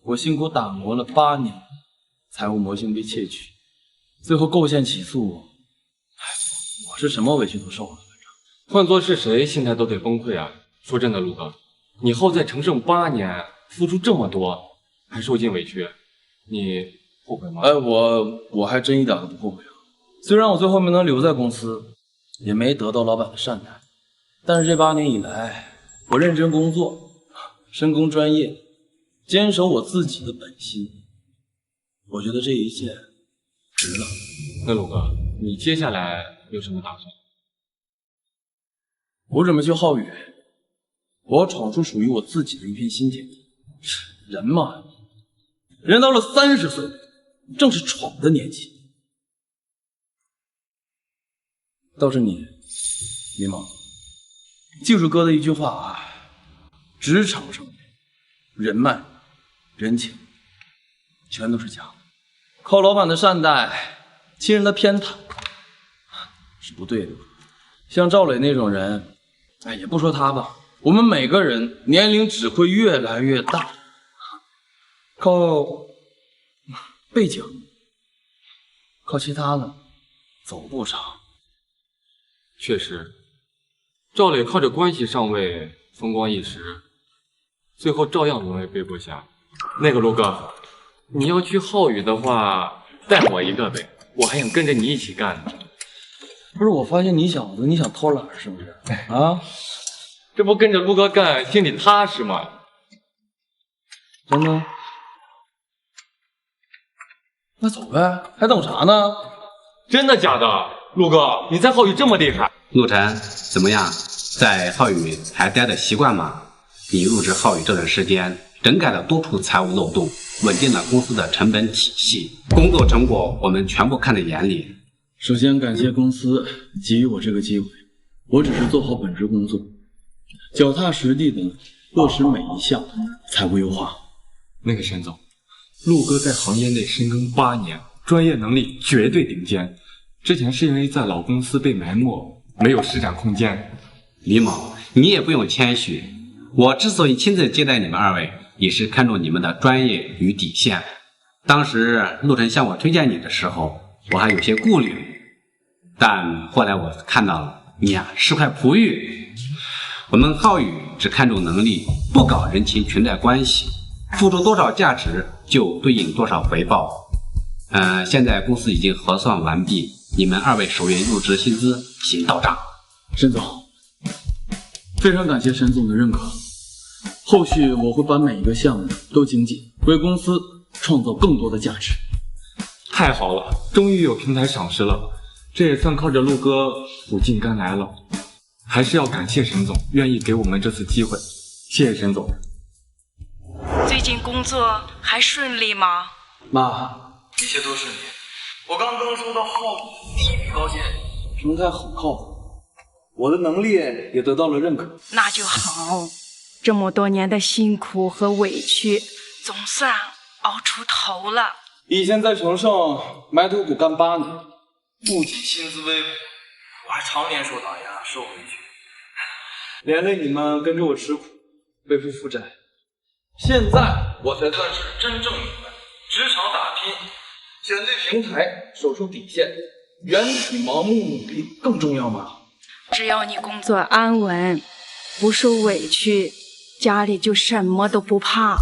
我辛苦打磨了8年，财务模型被窃取，最后构陷起诉，我是什么委屈都受了。换做是谁，心态都得崩溃啊！说真的，陆哥，你耗在成盛8年，付出这么多，还受尽委屈，你后悔吗？我还真一点都不后悔啊！虽然我最后没能留在公司，也没得到老板的善待，但是这8年以来，我认真工作，深耕专业，坚守我自己的本心，我觉得这一切值了。那陆哥，你接下来有什么打算？我准备去浩宇，我要闯出属于我自己的一片新天地。人嘛，人到了30岁，正是闯的年纪。倒是你，林猛，记住哥的一句话啊，职场上人脉、人情，全都是假的，靠老板的善待、亲人的偏袒是不对的。像赵磊那种人，也不说他吧，我们每个人年龄只会越来越大，靠背景，靠其他的走不长。确实，赵磊靠着关系上位，风光一时，最后照样沦为背锅侠。那个陆哥，你要去浩宇的话，带我一个呗，我还想跟着你一起干呢。不是，我发现你小子，你想偷懒是不是？啊，这不跟着陆哥干，心里踏实吗？真的？那走呗，还等啥呢？真的假的？陆哥，你在浩宇这么厉害？陆晨，怎么样？在浩宇还待得习惯吗？你入职浩宇这段时间，整改了多处财务漏洞，稳定了公司的成本体系，工作成果我们全部看在眼里。首先感谢公司给予我这个机会，我只是做好本职工作，脚踏实地的落实每一项财务优化。那个沈总，陆哥在行业内深耕8年，专业能力绝对顶尖。之前是因为在老公司被埋没，没有施展空间。李某，你也不用谦虚，我之所以亲自接待你们2位，也是看重你们的专业与底线。当时陆晨向我推荐你的时候，我还有些顾虑，但后来我看到了你啊是块璞玉。我们浩宇只看重能力，不搞人情裙带关系，付出多少价值就对应多少回报。现在公司已经核算完毕，你们2位首月入职薪资请到账。沈总，非常感谢沈总的认可，后续我会把每一个项目都精进，为公司创造更多的价值。太好了，终于有平台赏识了，这也算靠着陆哥苦尽甘来了。还是要感谢沈总愿意给我们这次机会，谢谢沈总。最近工作还顺利吗？妈，一切都顺利。我刚收到浩宇第一笔高薪，平台很靠谱，我的能力也得到了认可。那就好，这么多年的辛苦和委屈，总算熬出头了。以前在承盛埋头苦干8年，不仅薪资微薄，我还常年受打压、受委屈，连累你们跟着我吃苦，背负负债。现在我才算是真正明白，职场打拼，选对平台，守住底线，远比盲目努力更重要吗？只要你工作安稳，不受委屈，家里就什么都不怕。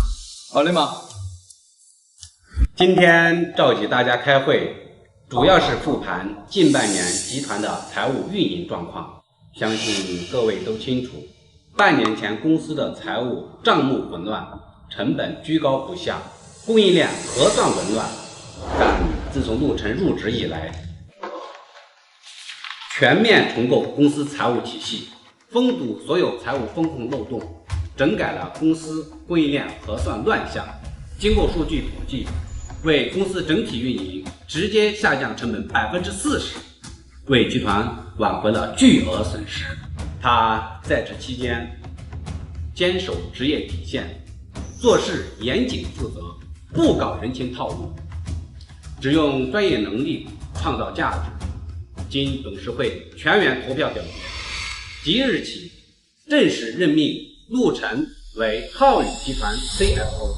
好嘞，妈。今天召集大家开会，主要是复盘近半年集团的财务运营状况。相信各位都清楚，半年前公司的财务账目混乱，成本居高不下，供应链核算紊乱。但自从陆晨入职以来，全面重构公司财务体系，封堵所有财务风控漏洞，整改了公司供应链核算乱象。经过数据统计，为公司整体运营直接下降成本40%，为集团挽回了巨额损失。他在职期间坚守职业底线，做事严谨负责，不搞人情套路，只用专业能力创造价值。经董事会全员投票表决，即日起正式任命陆晨为浩宇集团 CFO，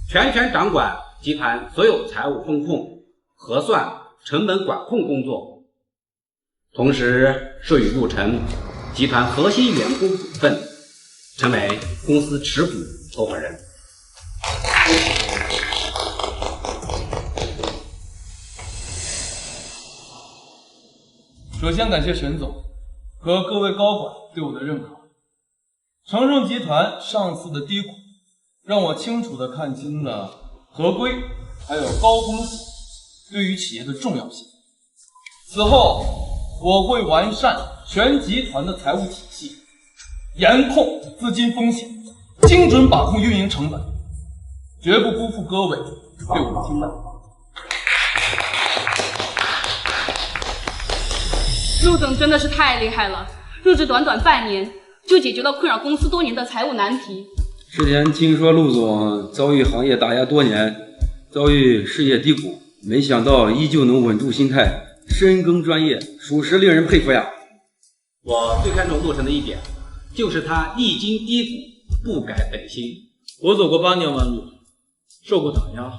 全权掌管集团所有财务风控、核算、成本管控工作，同时授予陆晨集团核心员工股份，成为公司持股合伙人。首先感谢沈总和各位高管对我的认可。承盛集团上次的低谷，让我清楚地看清了合规还有高风险对于企业的重要性。此后，我会完善全集团的财务体系，严控资金风险，精准把控运营成本，绝不辜负各位对我的青睐。陆总真的是太厉害了，入职短短半年就解决了困扰公司多年的财务难题。之前听说陆总遭遇行业打压多年，遭遇事业低谷，没想到依旧能稳住心态，深耕专业，属实令人佩服呀。我最看重陆晨的一点，就是他历经低谷不改本心。我走过8年弯路，受过打压，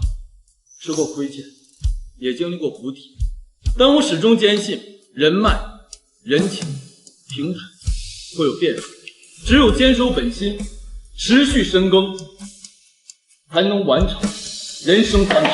吃过亏欠，也经历过谷底，但我始终坚信人脉、人情、平台会有变数，只有坚守本心，持续深耕，才能完成人生翻盘。